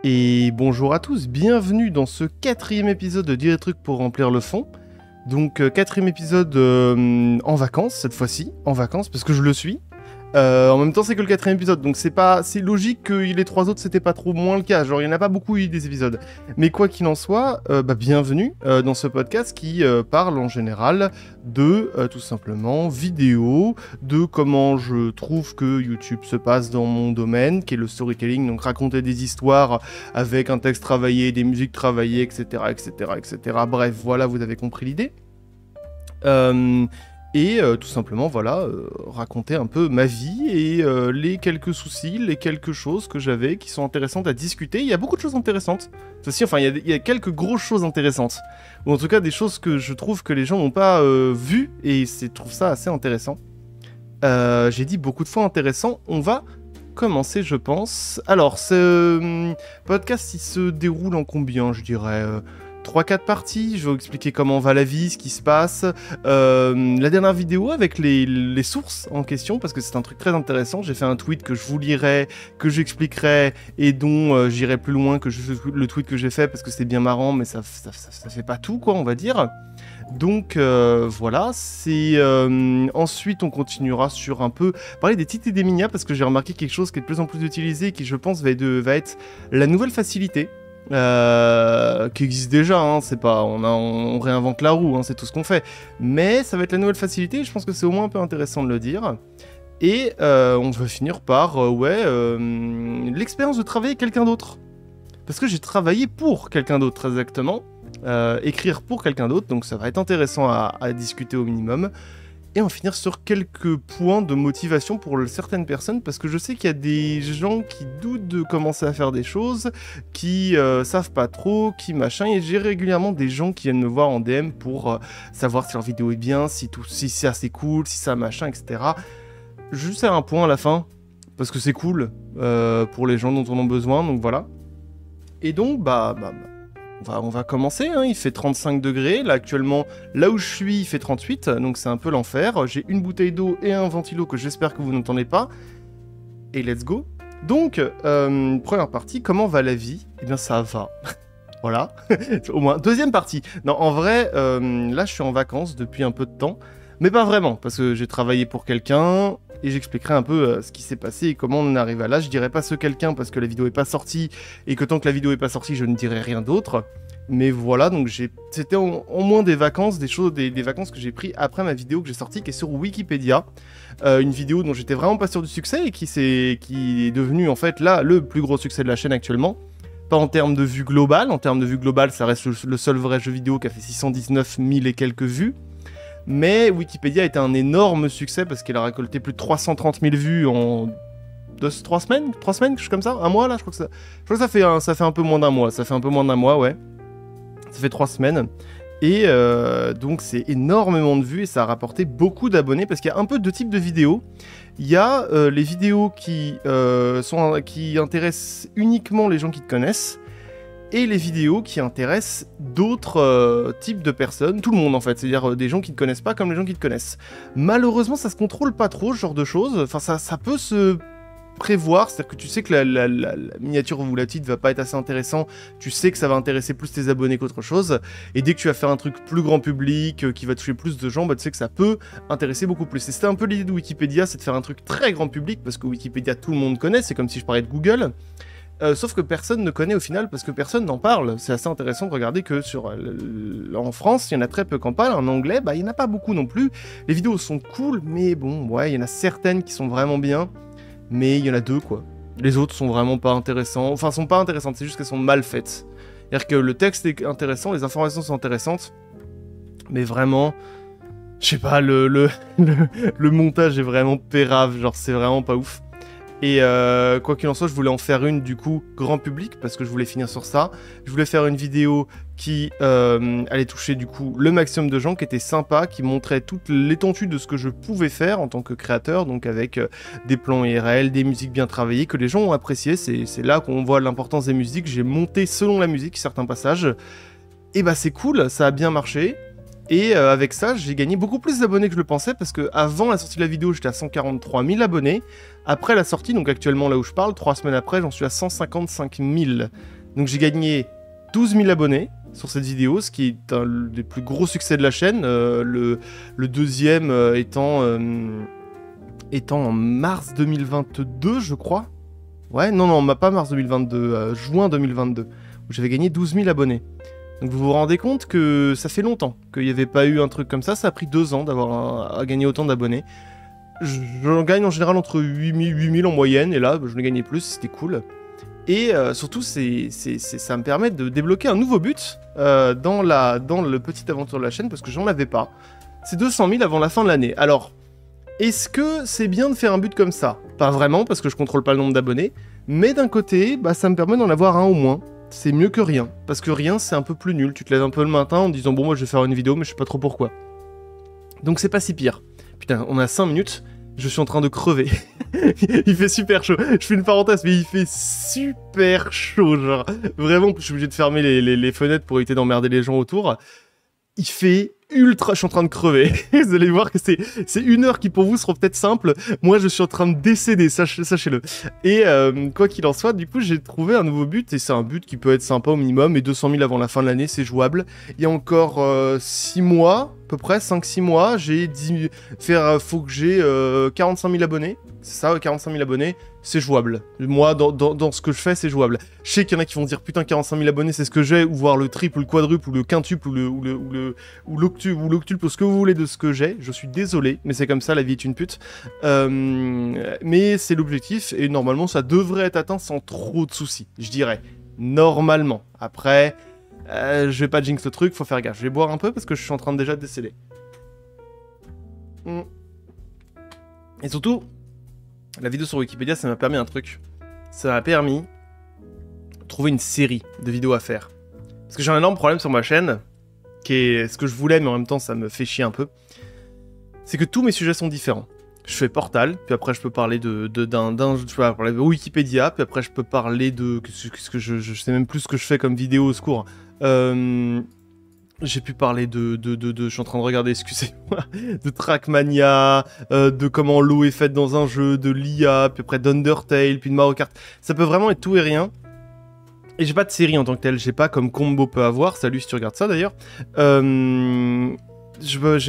Et bonjour à tous, bienvenue dans ce 4e épisode de 10 trucs pour remplir le fond. Donc 4e épisode en vacances cette fois-ci, en vacances parce que je le suis. En même temps c'est que le 4e épisode, donc c'est logique que les 3 autres c'était pas trop moins le cas, genre il y en a pas beaucoup eu des épisodes. Mais quoi qu'il en soit, bienvenue dans ce podcast qui parle en général de tout simplement vidéo, de comment je trouve que YouTube se passe dans mon domaine, qui est le storytelling, donc raconter des histoires avec un texte travaillé, des musiques travaillées, etc. etc. etc. Bref, voilà, vous avez compris l'idée. Et tout simplement, voilà, raconter un peu ma vie et les quelques soucis, les quelques choses que j'avais qui sont intéressantes à discuter. Il y a beaucoup de choses intéressantes. Ceci, enfin, il y a quelques grosses choses intéressantes. Ou en tout cas, des choses que je trouve que les gens n'ont pas vues et je trouve ça assez intéressant. J'ai dit beaucoup de fois intéressant. On va commencer, je pense. Alors, ce podcast, il se déroule en combien, je dirais 3-4 parties, je vais vous expliquer comment va la vie, ce qui se passe. La dernière vidéo avec les sources en question, parce que c'est un truc très intéressant. J'ai fait un tweet que je vous lirai, que j'expliquerai, et dont j'irai plus loin que le tweet que j'ai fait, parce que c'est bien marrant, mais ça fait pas tout, quoi, on va dire. Donc voilà, ensuite on continuera sur un peu parler des titres et des minias, parce que j'ai remarqué quelque chose qui est de plus en plus utilisé, et qui je pense va être la nouvelle facilité. Qui existe déjà, hein, c'est pas, on réinvente la roue, hein, c'est tout ce qu'on fait. Mais ça va être la nouvelle facilité, je pense que c'est au moins un peu intéressant de le dire. Et on va finir par, l'expérience de travailler avec quelqu'un d'autre. Parce que j'ai travaillé pour quelqu'un d'autre, très exactement. Écrire pour quelqu'un d'autre, donc ça va être intéressant à discuter au minimum. Et on va finir sur quelques points de motivation pour certaines personnes, parce que je sais qu'il y a des gens qui doutent de commencer à faire des choses, qui savent pas trop, qui machin, et j'ai régulièrement des gens qui viennent me voir en DM pour savoir si leur vidéo est bien, si ça c'est cool, si ça machin, etc. Juste à un point à la fin, parce que c'est cool pour les gens dont on a besoin, donc voilà. Et donc, on va commencer, hein. Il fait 35 degrés, là actuellement, là où je suis, il fait 38, donc c'est un peu l'enfer. J'ai une bouteille d'eau et un ventilo que j'espère que vous n'entendez pas. Et let's go. Donc, première partie, comment va la vie? Eh bien ça va. Voilà, au moins. Deuxième partie. Non, en vrai, là je suis en vacances depuis un peu de temps, mais pas vraiment, parce que j'ai travaillé pour quelqu'un, et j'expliquerai un peu ce qui s'est passé et comment on en arrive à là. Je dirai pas ce quelqu'un parce que la vidéo est pas sortie, et que tant que la vidéo est pas sortie, je ne dirai rien d'autre. Mais voilà, donc c'était au moins des vacances, des vacances que j'ai pris après ma vidéo que j'ai sortie, qui est sur Wikipédia. Une vidéo dont j'étais vraiment pas sûr du succès, et qui est devenue en fait là le plus gros succès de la chaîne actuellement. Pas en termes de vue globale, ça reste le seul vrai jeu vidéo qui a fait 619 000 et quelques vues. Mais Wikipédia a été un énorme succès parce qu'elle a récolté plus de 330 000 vues en 3 semaines, quelque chose comme ça, un mois là, je crois que ça fait un peu moins d'un mois, ouais. Ça fait 3 semaines. Et donc c'est énormément de vues et ça a rapporté beaucoup d'abonnés parce qu'il y a un peu deux types de vidéos. Il y a les vidéos qui intéressent uniquement les gens qui te connaissent, et les vidéos qui intéressent d'autres types de personnes, tout le monde en fait, c'est-à-dire des gens qui ne connaissent pas comme les gens qui te connaissent. Malheureusement, ça se contrôle pas trop, ce genre de choses, enfin ça peut se prévoir, c'est-à-dire que tu sais que la miniature ou la titre va pas être assez intéressant, tu sais que ça va intéresser plus tes abonnés qu'autre chose, et dès que tu vas faire un truc plus grand public, qui va toucher plus de gens, tu sais que ça peut intéresser beaucoup plus. Et c'était un peu l'idée de Wikipédia, c'est de faire un truc très grand public, parce que Wikipédia tout le monde connaît, c'est comme si je parlais de Google. Sauf que personne ne connaît au final parce que personne n'en parle. C'est assez intéressant de regarder que en France, il y en a très peu qui en parlent. En anglais, il n'y en a pas beaucoup non plus. Les vidéos sont cool, mais bon, ouais, il y en a certaines qui sont vraiment bien. Mais il y en a 2, quoi. Les autres sont vraiment pas intéressants. Enfin, sont pas intéressantes, c'est juste qu'elles sont mal faites. C'est-à-dire que le texte est intéressant, les informations sont intéressantes. Mais vraiment, je sais pas, le montage est vraiment pérave. Genre, c'est vraiment pas ouf. Et quoi qu'il en soit, je voulais en faire une du coup grand public parce que je voulais finir sur ça. Je voulais faire une vidéo qui allait toucher du coup le maximum de gens, qui était sympa, qui montrait toute l'étendue de ce que je pouvais faire en tant que créateur, donc avec des plans IRL, des musiques bien travaillées, que les gens ont apprécié. C'est là qu'on voit l'importance des musiques. J'ai monté selon la musique certains passages. Et c'est cool, ça a bien marché. Et avec ça, j'ai gagné beaucoup plus d'abonnés que je le pensais, parce que avant la sortie de la vidéo, j'étais à 143 000 abonnés. Après la sortie, donc actuellement là où je parle, 3 semaines après, j'en suis à 155 000. Donc j'ai gagné 12 000 abonnés sur cette vidéo, ce qui est un des plus gros succès de la chaîne, le deuxième étant en mars 2022, je crois. Ouais, non, pas mars 2022, juin 2022, où j'avais gagné 12 000 abonnés. Donc vous vous rendez compte que ça fait longtemps qu'il n'y avait pas eu un truc comme ça a pris 2 ans à gagner autant d'abonnés. J'en gagne en général entre 8 000 en moyenne, et là, je l'ai gagné plus, c'était cool. Et surtout, ça me permet de débloquer un nouveau but dans le petite aventure de la chaîne, parce que j'en avais pas. C'est 200 000 avant la fin de l'année. Alors, est-ce que c'est bien de faire un but comme ça? Pas vraiment, parce que je contrôle pas le nombre d'abonnés, mais d'un côté, bah, ça me permet d'en avoir un au moins. C'est mieux que rien, parce que rien, c'est un peu plus nul. Tu te lèves un peu le matin en disant, bon, moi, je vais faire une vidéo, mais je sais pas trop pourquoi. Donc c'est pas si pire. Putain, on a 5 minutes, je suis en train de crever. Il fait super chaud. Je fais une parenthèse, mais il fait super chaud, genre. Vraiment, je suis obligé de fermer les fenêtres pour éviter d'emmerder les gens autour. Il fait ultra... Je suis en train de crever. Vous allez voir que c'est une heure qui pour vous sera peut-être simple. Moi, je suis en train de décéder, sachez-le. Et quoi qu'il en soit, du coup, j'ai trouvé un nouveau but. Et c'est un but qui peut être sympa au minimum. Et 200 000 avant la fin de l'année, c'est jouable. Il y a encore 6 mois, à peu près 5-6 mois, faut que j'ai 45 000 abonnés. C'est ça, 45 000 abonnés, c'est jouable. Moi, dans ce que je fais, c'est jouable. Je sais qu'il y en a qui vont dire, putain, 45 000 abonnés, c'est ce que j'ai, ou voir le triple, ou le quadruple, ou le quintuple, ou l'octuple, ou ce que vous voulez de ce que j'ai. Je suis désolé, mais c'est comme ça, la vie est une pute. Mais c'est l'objectif, et normalement, ça devrait être atteint sans trop de soucis, je dirais. Normalement. Après, je vais pas jinx le truc, faut faire gaffe. Je vais boire un peu, parce que je suis en train de déjà décéder. Et surtout... La vidéo sur Wikipédia, ça m'a permis un truc. Ça m'a permis de trouver une série de vidéos à faire. Parce que j'ai un énorme problème sur ma chaîne, qui est ce que je voulais, mais en même temps, ça me fait chier un peu. C'est que tous mes sujets sont différents. Je fais Portal, puis après je peux parler je peux parler de Wikipédia, puis après je peux parler de... Je sais même plus ce que je fais comme vidéo, au secours. J'ai pu parler je suis en train de regarder, excusez-moi, de Trackmania, de comment l'eau est faite dans un jeu, de l'IA, puis après d'Undertale, puis de Mario Kart. Ça peut vraiment être tout et rien. Et j'ai pas de série en tant que telle, j'ai pas comme Combo peut avoir, salut si tu regardes ça d'ailleurs. J'ai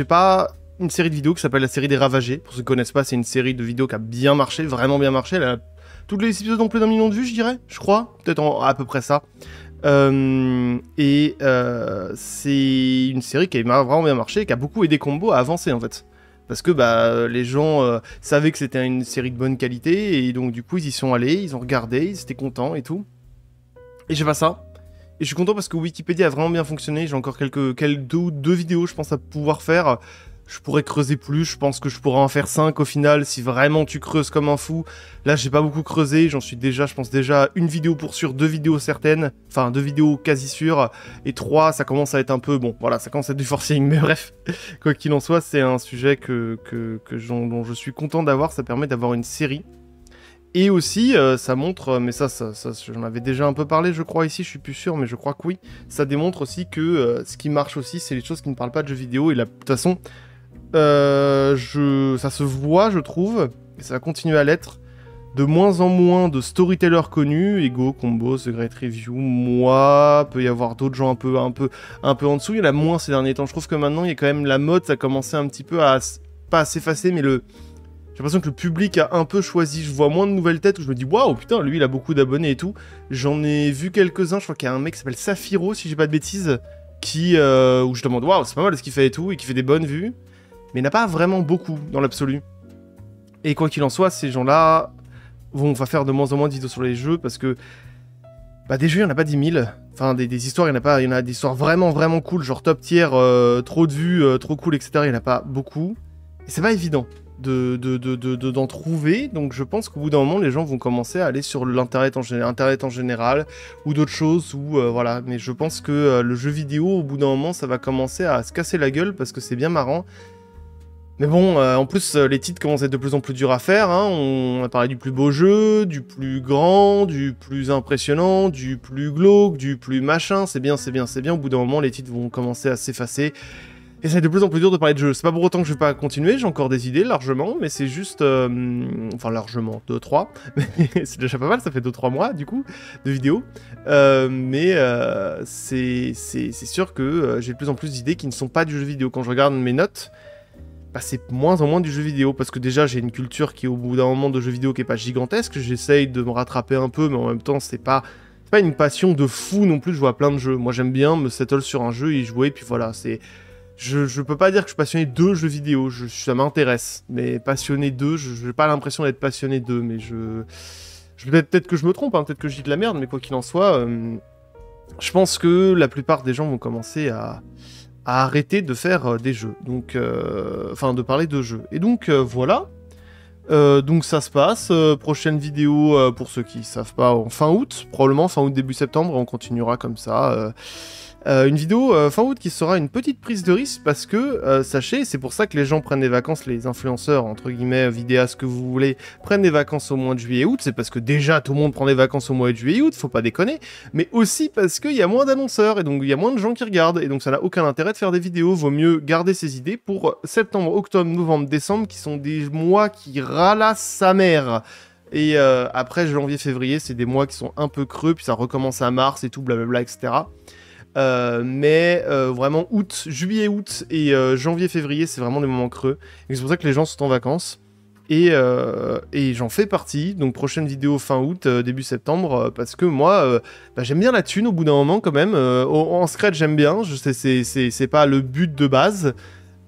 pas une série de vidéos qui s'appelle la série des Ravagés. Pour ceux qui connaissent pas, c'est une série de vidéos qui a bien marché, vraiment bien marché. Toutes les épisodes ont plus d'1 million de vues, je dirais, je crois. Peut-être à peu près ça. C'est une série qui a vraiment bien marché et qui a beaucoup aidé Combo à avancer en fait. Parce que bah, les gens savaient que c'était une série de bonne qualité et donc du coup ils y sont allés, ils ont regardé, ils étaient contents et tout. Et j'ai pas ça. Et je suis content parce que Wikipédia a vraiment bien fonctionné. J'ai encore deux vidéos je pense à pouvoir faire. Je pourrais creuser plus, je pense que je pourrais en faire 5 au final, si vraiment tu creuses comme un fou. Là, j'ai pas beaucoup creusé, j'en suis déjà, je pense déjà, une vidéo pour sûr, 2 vidéos certaines, enfin 2 vidéos quasi sûres, et 3, ça commence à être un peu, bon, voilà, ça commence à être du forcing, mais bref, quoi qu'il en soit, c'est un sujet dont je suis content d'avoir, ça permet d'avoir une série. Et aussi, ça montre, mais ça j'en avais déjà un peu parlé, je crois, ici, je suis plus sûr, mais je crois que oui, ça démontre aussi que ce qui marche aussi, c'est les choses qui ne parlent pas de jeux vidéo, et de toute façon... ça se voit, je trouve, et ça va continuer à l'être, de moins en moins de storytellers connus, Ego, Combo, The Great Review, moi, peut y avoir d'autres gens un peu en dessous, il y en a moins ces derniers temps. Je trouve que maintenant, il y a quand même la mode, ça a commencé un petit peu à, pas à s'effacer, mais j'ai l'impression que le public a un peu choisi. Je vois moins de nouvelles têtes où je me dis, waouh, putain, lui, il a beaucoup d'abonnés et tout. J'en ai vu quelques-uns, je crois qu'il y a un mec qui s'appelle Safiro, si j'ai pas de bêtises, où je demande, waouh, c'est pas mal ce qu'il fait et tout, et qui fait des bonnes vues. Mais il n'y en a pas vraiment beaucoup dans l'absolu. Et quoi qu'il en soit, ces gens-là va faire de moins en moins de vidéos sur les jeux parce que bah, des jeux, il n'y en a pas 10 000. Enfin, des histoires, il y en a des histoires vraiment, vraiment cool, genre top tier, trop de vues, trop cool, etc. Il n'y en a pas beaucoup. Et c'est pas évident d'en trouver. Donc je pense qu'au bout d'un moment, les gens vont commencer à aller sur l'internet en général ou d'autres choses. Voilà. Mais je pense que le jeu vidéo, au bout d'un moment, ça va commencer à se casser la gueule parce que c'est bien marrant. Mais bon, en plus, les titres commencent à être de plus en plus durs à faire, hein. On a parlé du plus beau jeu, du plus grand, du plus impressionnant, du plus glauque, du plus machin. C'est bien. Au bout d'un moment, les titres vont commencer à s'effacer. Et c'est de plus en plus dur de parler de jeux. C'est pas pour autant que je vais pas continuer, j'ai encore des idées largement, mais c'est juste... enfin largement, 2-3. C'est déjà pas mal, ça fait 2-3 mois du coup, de vidéos. C'est sûr que j'ai de plus en plus d'idées qui ne sont pas du jeu vidéo. Quand je regarde mes notes, bah, c'est moins en moins du jeu vidéo, parce que déjà j'ai une culture qui est au bout d'un moment de jeux vidéo qui est pas gigantesque, j'essaye de me rattraper un peu, mais en même temps c'est pas une passion de fou non plus de jouer à plein de jeux. Moi j'aime bien me settle sur un jeu et y jouer, puis voilà, c'est... Je peux pas dire que je suis passionné de jeux vidéo, ça m'intéresse, mais passionné d'eux, j'ai pas l'impression d'être passionné d'eux, mais peut-être que je me trompe, hein, peut-être que je dis de la merde, mais quoi qu'il en soit, je pense que la plupart des gens vont commencer à arrêter de faire des jeux, donc, enfin de parler de jeux. Et donc voilà, donc ça se passe, prochaine vidéo pour ceux qui savent pas, en fin août, probablement fin août début septembre, on continuera comme ça. Une vidéo fin août qui sera une petite prise de risque parce que, sachez, c'est pour ça que les gens prennent des vacances, les influenceurs, entre guillemets, vidéastes, que vous voulez, prennent des vacances au mois de juillet et août, c'est parce que déjà tout le monde prend des vacances au mois de juillet et août, faut pas déconner, mais aussi parce qu'il y a moins d'annonceurs et donc il y a moins de gens qui regardent et donc ça n'a aucun intérêt de faire des vidéos, vaut mieux garder ses idées pour septembre, octobre, novembre, décembre qui sont des mois qui ralassent sa mère. Et après janvier, février, c'est des mois qui sont un peu creux, puis ça recommence à mars et tout, blablabla, etc. Vraiment juillet, août et janvier, février, c'est vraiment des moments creux. Et c'est pour ça que les gens sont en vacances. Et j'en fais partie. Donc prochaine vidéo fin août, début septembre, parce que moi, j'aime bien la thune au bout d'un moment quand même. En Scratch, j'aime bien. Je sais, c'est pas le but de base,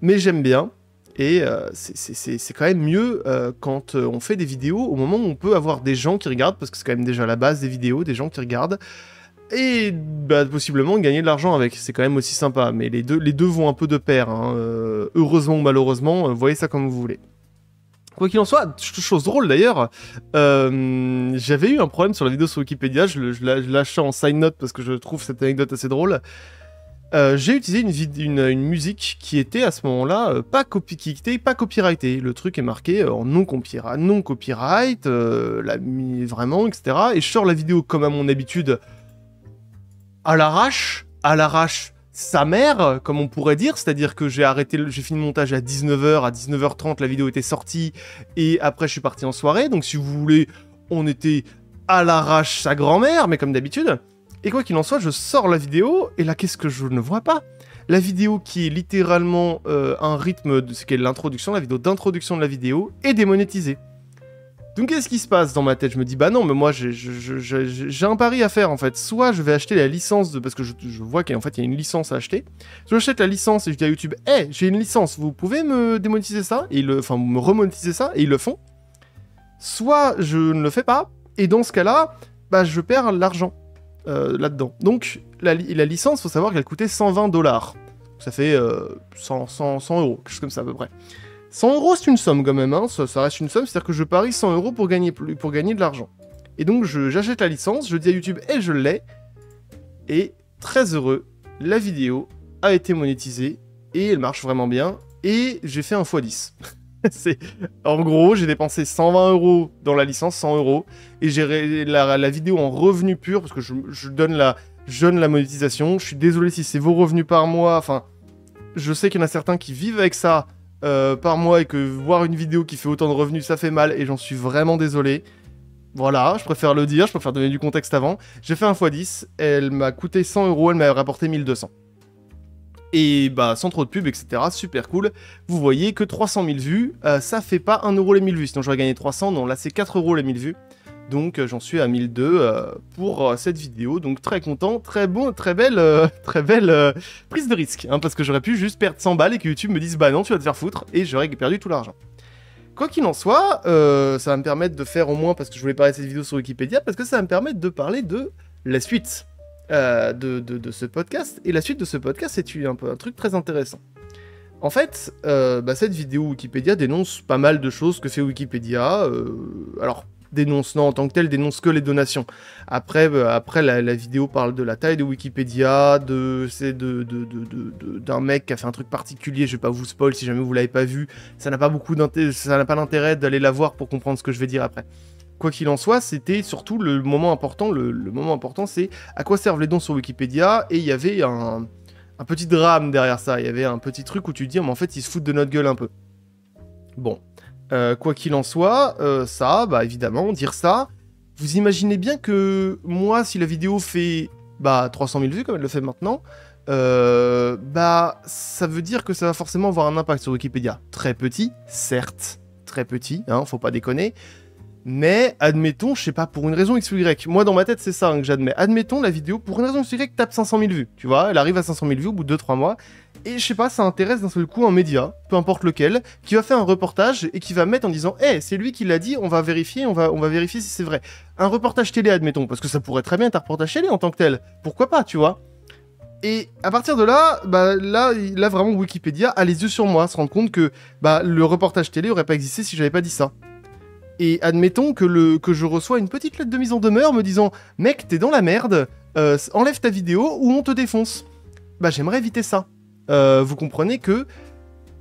mais j'aime bien. Et c'est quand même mieux quand on fait des vidéos au moment où on peut avoir des gens qui regardent, parce que c'est quand même déjà la base des vidéos, des gens qui regardent. Et possiblement gagner de l'argent avec, c'est quand même aussi sympa, mais les deux vont un peu de pair, hein. Heureusement ou malheureusement, voyez ça comme vous voulez. Quoi qu'il en soit, chose drôle d'ailleurs, j'avais eu un problème sur la vidéo sur Wikipédia, je lâchais en side note parce que je trouve cette anecdote assez drôle. J'ai utilisé une musique qui était à ce moment-là pas copyrightée. Le truc est marqué en non copyright, vraiment, etc. Et je sors la vidéo comme à mon habitude, à l'arrache sa mère, comme on pourrait dire, c'est-à-dire que j'ai fini le montage à 19h, à 19h30 la vidéo était sortie, et après je suis parti en soirée, donc si vous voulez, on était à l'arrache sa grand-mère, mais comme d'habitude. Et quoi qu'il en soit, je sors la vidéo, et là qu'est-ce que je ne vois pas? La vidéo qui est littéralement un rythme, de ce qu'est l'introduction, la vidéo d'introduction de la vidéo, est démonétisée. Donc qu'est-ce qui se passe dans ma tête? Je me dis, bah non, mais moi j'ai un pari à faire en fait. Soit je vais acheter la licence, parce que je vois qu'en fait il y a une licence à acheter. Soit j'achète la licence et je dis à YouTube, hey, j'ai une licence, vous pouvez me démonétiser ça? Enfin, me remonétiser ça? Et ils le font. Soit je ne le fais pas, et dans ce cas-là, bah je perds l'argent là-dedans. Donc la licence, faut savoir qu'elle coûtait 120$. Ça fait 100 €, quelque chose comme ça à peu près. 100 €, c'est une somme quand même, hein. Ça reste une somme, c'est-à-dire que je parie 100 € pour gagner de l'argent. Et donc j'achète la licence, je dis à YouTube, et je l'ai, et très heureux, la vidéo a été monétisée, et elle marche vraiment bien, et j'ai fait un x10. En gros, j'ai dépensé 120 € dans la licence, 100 €, et j'ai la vidéo en revenu pur, parce que je donne la monétisation. Je suis désolé si c'est vos revenus par mois, enfin, je sais qu'il y en a certains qui vivent avec ça, par mois, et que voir une vidéo qui fait autant de revenus ça fait mal, et j'en suis vraiment désolé. Voilà, je préfère le dire, je préfère donner du contexte avant. J'ai fait un x10, elle m'a coûté 100 €, elle m'a rapporté 1200. Et bah sans trop de pub, etc. Super cool. Vous voyez que 300 000 vues, ça fait pas 1 € les 1000 vues, sinon j'aurais gagné 300, non là c'est 4 € les 1000 vues. Donc j'en suis à 1002 pour cette vidéo, donc très content, très bon, très belle prise de risque, hein, parce que j'aurais pu juste perdre 100 balles et que YouTube me dise bah non tu vas te faire foutre, et j'aurais perdu tout l'argent. Quoi qu'il en soit, ça va me permettre de faire au moins, parce que je voulais parler de cette vidéo sur Wikipédia, parce que ça va me permettre de parler de la suite de ce podcast, et la suite de ce podcast c'est un truc très intéressant. En fait, cette vidéo Wikipédia dénonce pas mal de choses que fait Wikipédia, alors dénonce, non, en tant que tel, dénonce que les donations. Après la vidéo parle de la taille de Wikipédia, d'un mec qui a fait un truc particulier, je vais pas vous spoil si jamais vous l'avez pas vu, ça n'a pas d'intérêt d'aller la voir pour comprendre ce que je vais dire après. Quoi qu'il en soit, c'était surtout le moment important, le moment important c'est à quoi servent les dons sur Wikipédia, et il y avait un petit drame derrière ça. Il y avait un petit truc où tu te dis, mais en fait, ils se foutent de notre gueule un peu. Bon. Quoi qu'il en soit, ça, bah évidemment, dire ça, vous imaginez bien que moi, si la vidéo fait 300 000 vues, comme elle le fait maintenant, bah ça veut dire que ça va forcément avoir un impact sur Wikipédia. Très petit, certes, très petit, hein, faut pas déconner, mais admettons, je sais pas, pour une raison X ou Y, moi dans ma tête c'est ça hein, que j'admets, admettons la vidéo, pour une raison X ou Y, tape 500 000 vues, tu vois, elle arrive à 500 000 vues au bout de 2-3 mois, et je sais pas, ça intéresse d'un seul coup un média, peu importe lequel, qui va faire un reportage et qui va mettre en disant « Eh, c'est lui qui l'a dit, on va vérifier, on va vérifier si c'est vrai. » Un reportage télé, admettons, parce que ça pourrait très bien être un reportage télé en tant que tel. Pourquoi pas, tu vois? Et à partir de là, bah là vraiment Wikipédia a les yeux sur moi, se rendre compte que le reportage télé aurait pas existé si j'avais pas dit ça. Et admettons que je reçois une petite lettre de mise en demeure me disant « Mec, t'es dans la merde, enlève ta vidéo ou on te défonce. » Bah j'aimerais éviter ça. Vous comprenez que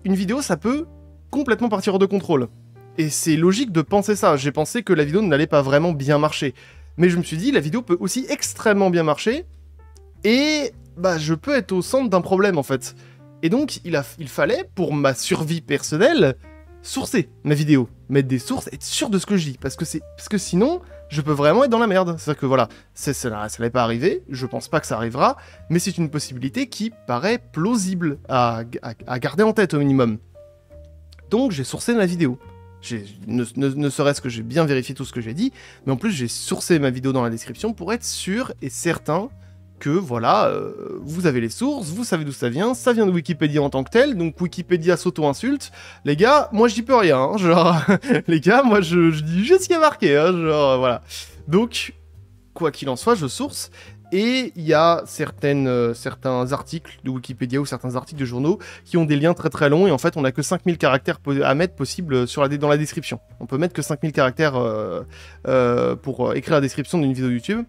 une vidéo, ça peut complètement partir hors de contrôle. Et c'est logique de penser ça. J'ai pensé que la vidéo n'allait pas vraiment bien marcher. Mais je me suis dit, la vidéo peut aussi extrêmement bien marcher. Et je peux être au centre d'un problème, en fait. Et donc, il fallait, pour ma survie personnelle, sourcer ma vidéo. Mettre des sources, être sûr de ce que je dis. Parce que sinon, je peux vraiment être dans la merde. C'est-à-dire que voilà, ça n'allait pas arriver, je pense pas que ça arrivera, mais c'est une possibilité qui paraît plausible à garder en tête au minimum. Donc j'ai sourcé ma vidéo. Ne serait-ce que j'ai bien vérifié tout ce que j'ai dit, mais en plus j'ai sourcé ma vidéo dans la description pour être sûr et certain que voilà, vous avez les sources, vous savez d'où ça vient de Wikipédia en tant que tel, donc Wikipédia s'auto-insulte. Les gars, moi j'y peux rien, hein, genre, les gars, moi je dis juste ce qui est marqué, hein, genre, voilà. Donc, quoi qu'il en soit, je source, et il y a certains articles de Wikipédia ou certains articles de journaux qui ont des liens très très longs, et en fait on n'a que 5000 caractères à mettre possible dans la description. On peut mettre que 5000 caractères pour écrire la description d'une vidéo YouTube.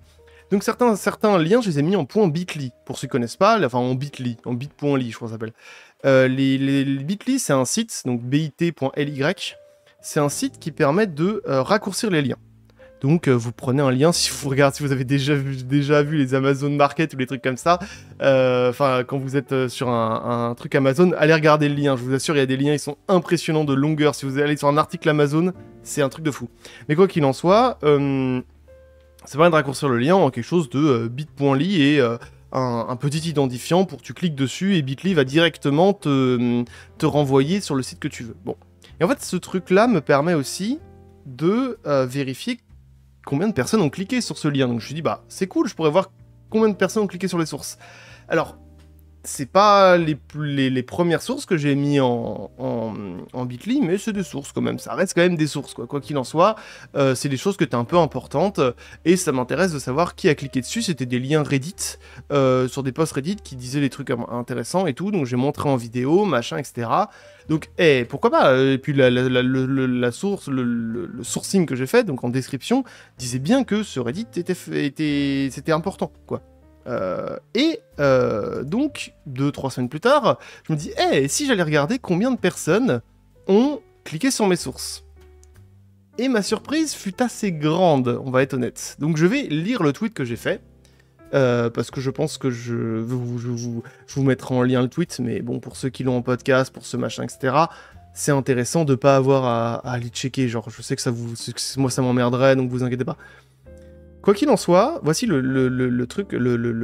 Donc certains liens, je les ai mis en .bit.ly. Pour ceux qui connaissent pas, enfin en bit.ly, en bit.ly, je crois que ça s'appelle. Les bit.ly, c'est un site, donc bit.ly. C'est un site qui permet de raccourcir les liens. Donc vous prenez un lien, si vous avez déjà vu les Amazon Market ou les trucs comme ça, enfin quand vous êtes sur un truc Amazon, allez regarder le lien, je vous assure, il y a des liens, ils sont impressionnants de longueur. Si vous allez sur un article Amazon, c'est un truc de fou. Mais quoi qu'il en soit... ça permet de raccourcir le lien en quelque chose de bit.ly et un petit identifiant pour que tu cliques dessus et bit.ly va directement te renvoyer sur le site que tu veux. Bon. Et en fait, ce truc-là me permet aussi de vérifier combien de personnes ont cliqué sur ce lien. Donc je me suis dit, c'est cool, je pourrais voir combien de personnes ont cliqué sur les sources. Alors, c'est pas les premières sources que j'ai mis en bit.ly, mais c'est des sources quand même, ça reste quand même des sources, quoi qu'il en soit, c'est des choses qui étaient un peu importantes, et ça m'intéresse de savoir qui a cliqué dessus. C'était des liens Reddit, sur des posts Reddit qui disaient des trucs intéressants et tout, donc j'ai montré en vidéo, machin, etc. Donc, pourquoi pas. Et puis la source, le sourcing que j'ai fait, donc en description, disait bien que ce Reddit c'était important, quoi. Donc, 2-3 semaines plus tard, je me dis, si j'allais regarder combien de personnes ont cliqué sur mes sources. Et ma surprise fut assez grande, on va être honnête. Donc je vais lire le tweet que j'ai fait, parce que je pense que je vous mettrai en lien le tweet, mais bon, pour ceux qui l'ont en podcast, pour ce machin, etc., c'est intéressant de pas avoir à aller checker, genre, je sais que moi ça m'emmerderait, donc vous inquiétez pas. Quoi qu'il en soit, voici le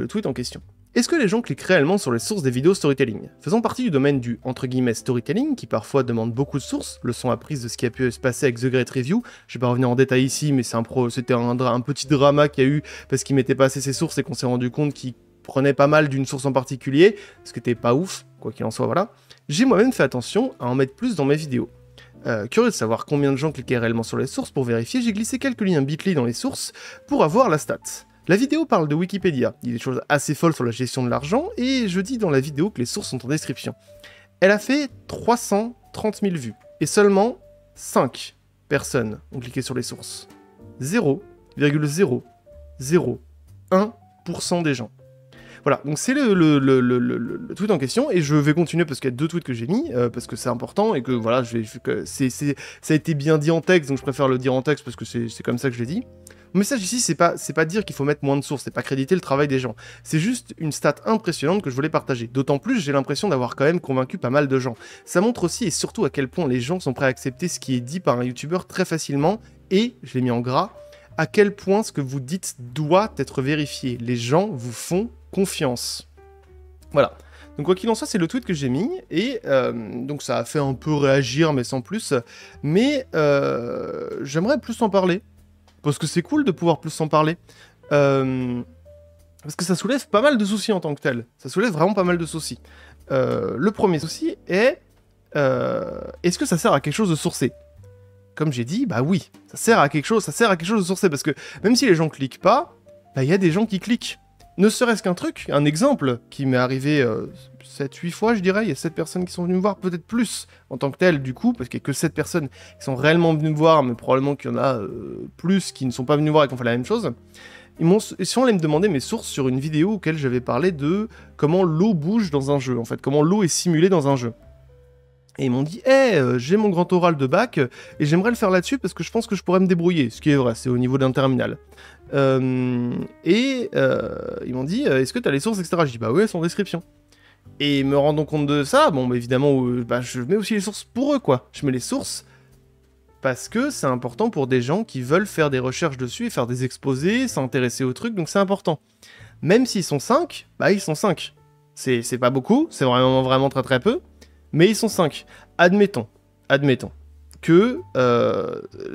tweet en question. Est-ce que les gens cliquent réellement sur les sources des vidéos storytelling? Faisant partie du domaine du entre guillemets storytelling, qui parfois demande beaucoup de sources, leçon apprise de ce qui a pu se passer avec The Great Review. Je vais pas revenir en détail ici, mais c'était un petit drama qu'il y a eu parce qu'il mettait pas assez ses sources et qu'on s'est rendu compte qu'il prenait pas mal d'une source en particulier, ce qui était pas ouf, quoi qu'il en soit, voilà. J'ai moi-même fait attention à en mettre plus dans mes vidéos. Curieux de savoir combien de gens cliquaient réellement sur les sources, pour vérifier, j'ai glissé quelques liens bit.ly dans les sources pour avoir la stat. La vidéo parle de Wikipédia, il y a des choses assez folles sur la gestion de l'argent, et je dis dans la vidéo que les sources sont en description. Elle a fait 330 000 vues, et seulement 5 personnes ont cliqué sur les sources. 0,001% des gens. Voilà, donc c'est le tweet en question, et je vais continuer parce qu'il y a 2 tweets que j'ai mis, parce que c'est important, et que voilà, ça a été bien dit en texte, donc je préfère le dire en texte parce que c'est comme ça que je l'ai dit. Mon message ici, c'est pas dire qu'il faut mettre moins de sources, c'est pas créditer le travail des gens. C'est juste une stat impressionnante que je voulais partager. D'autant plus, j'ai l'impression d'avoir quand même convaincu pas mal de gens. Ça montre aussi et surtout à quel point les gens sont prêts à accepter ce qui est dit par un youtubeur très facilement, et, je l'ai mis en gras, à quel point ce que vous dites doit être vérifié. Les gens vous font confiance. Voilà. Donc quoi qu'il en soit, c'est le tweet que j'ai mis, et donc ça a fait un peu réagir, mais sans plus. Mais j'aimerais plus en parler. Parce que c'est cool de pouvoir plus en parler. Parce que ça soulève pas mal de soucis en tant que tel. Ça soulève vraiment pas mal de soucis. Le premier souci est... est-ce que ça sert à quelque chose de sourcé? Comme j'ai dit, bah oui, ça sert à quelque chose de sourcé. Parce que même si les gens cliquent pas, bah il y a des gens qui cliquent. Ne serait-ce qu'un truc, un exemple qui m'est arrivé 7-8 fois, je dirais. Il y a 7 personnes qui sont venues me voir, peut-être plus en tant que tel, du coup, parce qu'il n'y a que 7 personnes qui sont réellement venues me voir, mais probablement qu'il y en a plus qui ne sont pas venues me voir et qui ont fait la même chose. Ils sont allés me demander mes sources sur une vidéo auquel j'avais parlé de comment l'eau bouge dans un jeu, en fait, comment l'eau est simulée dans un jeu. Et ils m'ont dit, j'ai mon grand oral de bac, et j'aimerais le faire là-dessus parce que je pense que je pourrais me débrouiller. Ce qui est vrai, c'est au niveau d'un terminal. Ils m'ont dit, est-ce que tu as les sources, etc. Je dis, bah oui, elles sont en description. Et me rendant compte de ça, bon, bah, évidemment, je mets aussi les sources pour eux, quoi. Je mets les sources parce que c'est important pour des gens qui veulent faire des recherches dessus et faire des exposés, s'intéresser au truc, donc c'est important. Même s'ils sont 5, bah ils sont 5. C'est pas beaucoup, c'est vraiment très très peu, mais ils sont 5. Admettons que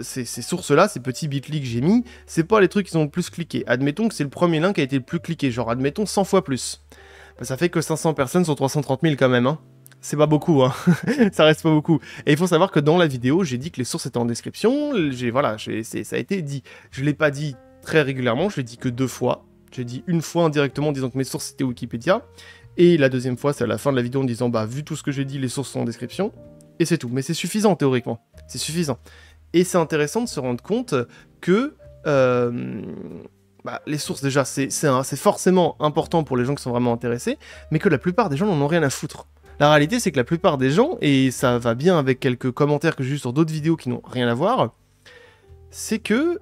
ces sources-là, ces petits bit.ly que j'ai mis, c'est pas les trucs qui sont le plus cliqués. Admettons que c'est le premier lien qui a été le plus cliqué, genre admettons 100 fois plus. Bah, ça fait que 500 personnes sur 330 000 quand même, hein. C'est pas beaucoup, hein. Ça reste pas beaucoup. Et il faut savoir que dans la vidéo, j'ai dit que les sources étaient en description, ça a été dit. Je l'ai pas dit très régulièrement, je l'ai dit que 2 fois. J'ai dit une fois indirectement en disant que mes sources étaient Wikipédia, et la deuxième fois, c'est à la fin de la vidéo en disant, bah vu tout ce que j'ai dit, les sources sont en description. Et c'est tout, mais c'est suffisant théoriquement, c'est suffisant. Et c'est intéressant de se rendre compte que les sources déjà, c'est forcément important pour les gens qui sont vraiment intéressés, mais que la plupart des gens n'en ont rien à foutre. La réalité, c'est que la plupart des gens, et ça va bien avec quelques commentaires que j'ai eu sur d'autres vidéos qui n'ont rien à voir, c'est que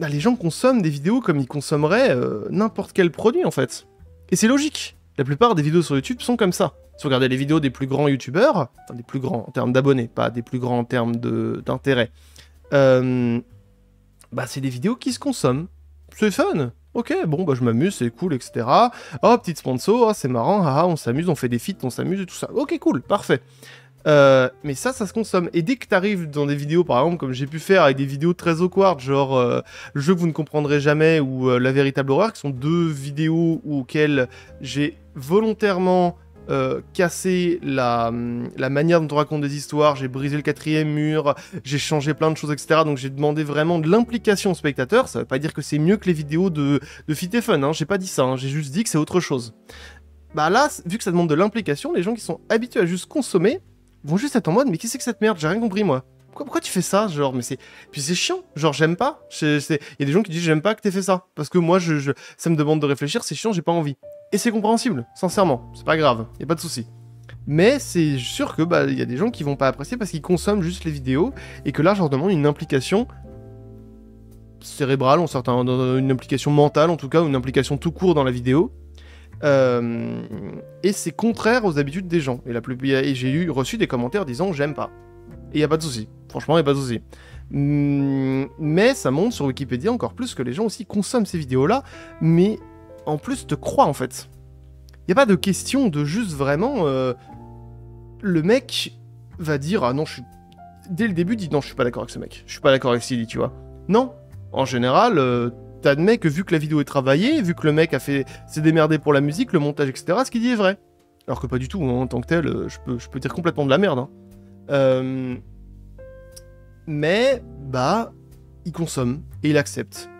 les gens consomment des vidéos comme ils consommeraient n'importe quel produit en fait. Et c'est logique, la plupart des vidéos sur YouTube sont comme ça. Si vous regardez les vidéos des plus grands youtubeurs, enfin des plus grands en termes d'abonnés, pas des plus grands en termes d'intérêt, c'est des vidéos qui se consomment. C'est fun. Ok, bon, je m'amuse, c'est cool, etc. Oh, petite sponsor, oh, c'est marrant, on s'amuse, on fait des feats, on s'amuse et tout ça. Ok, cool, parfait. Mais ça se consomme. Et dès que t'arrives dans des vidéos, par exemple, comme j'ai pu faire avec des vidéos très awkward, genre le jeu que vous ne comprendrez jamais ou la véritable horreur, qui sont 2 vidéos auxquelles j'ai volontairement cassé la manière dont on raconte des histoires, j'ai brisé le 4e mur, j'ai changé plein de choses, etc. Donc j'ai demandé vraiment de l'implication au spectateur. Ça veut pas dire que c'est mieux que les vidéos de Fit et Fun, hein, j'ai pas dit ça, hein, j'ai juste dit que c'est autre chose. Bah là, vu que ça demande de l'implication, les gens qui sont habitués à juste consommer vont juste être en mode, mais qu'est-ce que c'est que cette merde, j'ai rien compris moi. Pourquoi tu fais ça, genre, mais c'est... Puis c'est chiant, genre j'aime pas. Il y a des gens qui disent j'aime pas que t'aies fait ça, parce que moi ça me demande de réfléchir, c'est chiant, j'ai pas envie. Et c'est compréhensible, sincèrement, c'est pas grave, y a pas de souci. Mais c'est sûr que y a des gens qui vont pas apprécier parce qu'ils consomment juste les vidéos, et que là je leur demande une implication cérébrale, une implication mentale en tout cas, ou une implication tout court dans la vidéo. Et c'est contraire aux habitudes des gens. Et j'ai reçu des commentaires disant j'aime pas. Et y a pas de souci. Franchement, y a pas de souci. Mais ça montre sur Wikipédia encore plus que les gens aussi consomment ces vidéos-là, mais en plus te croient en fait. Y a pas de question de juste vraiment. Le mec va dire ah non, dès le début dit non, je suis pas d'accord avec ce mec. Je suis pas d'accord avec ce qu'il dit, tu vois. Non. En général. T'admets que vu que la vidéo est travaillée, vu que le mec s'est démerdé pour la musique, le montage, etc., ce qu'il dit est vrai. Alors que pas du tout, hein, en tant que tel, je peux dire complètement de la merde. Hein. Mais, il consomme, et il accepte.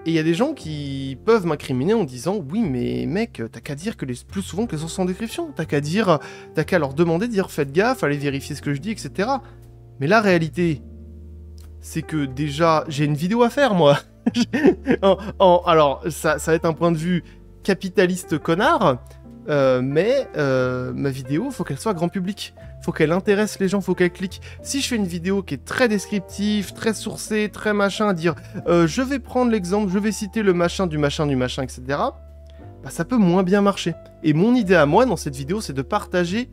Et il y a des gens qui peuvent m'incriminer en disant « Oui, mais mec, t'as qu'à dire que plus souvent que les sources sont en description. T'as qu'à leur demander de dire « Faites gaffe, allez vérifier ce que je dis, etc. » Mais la réalité, c'est que déjà, j'ai une vidéo à faire, moi. Alors, ça va être un point de vue capitaliste connard, mais ma vidéo, faut qu'elle soit grand public. Faut qu'elle intéresse les gens, faut qu'elle clique. Si je fais une vidéo qui est très descriptive, très sourcée, très machin, à dire je vais prendre l'exemple, je vais citer le machin, etc., bah ça peut moins bien marcher. Et mon idée à moi dans cette vidéo, c'est de partager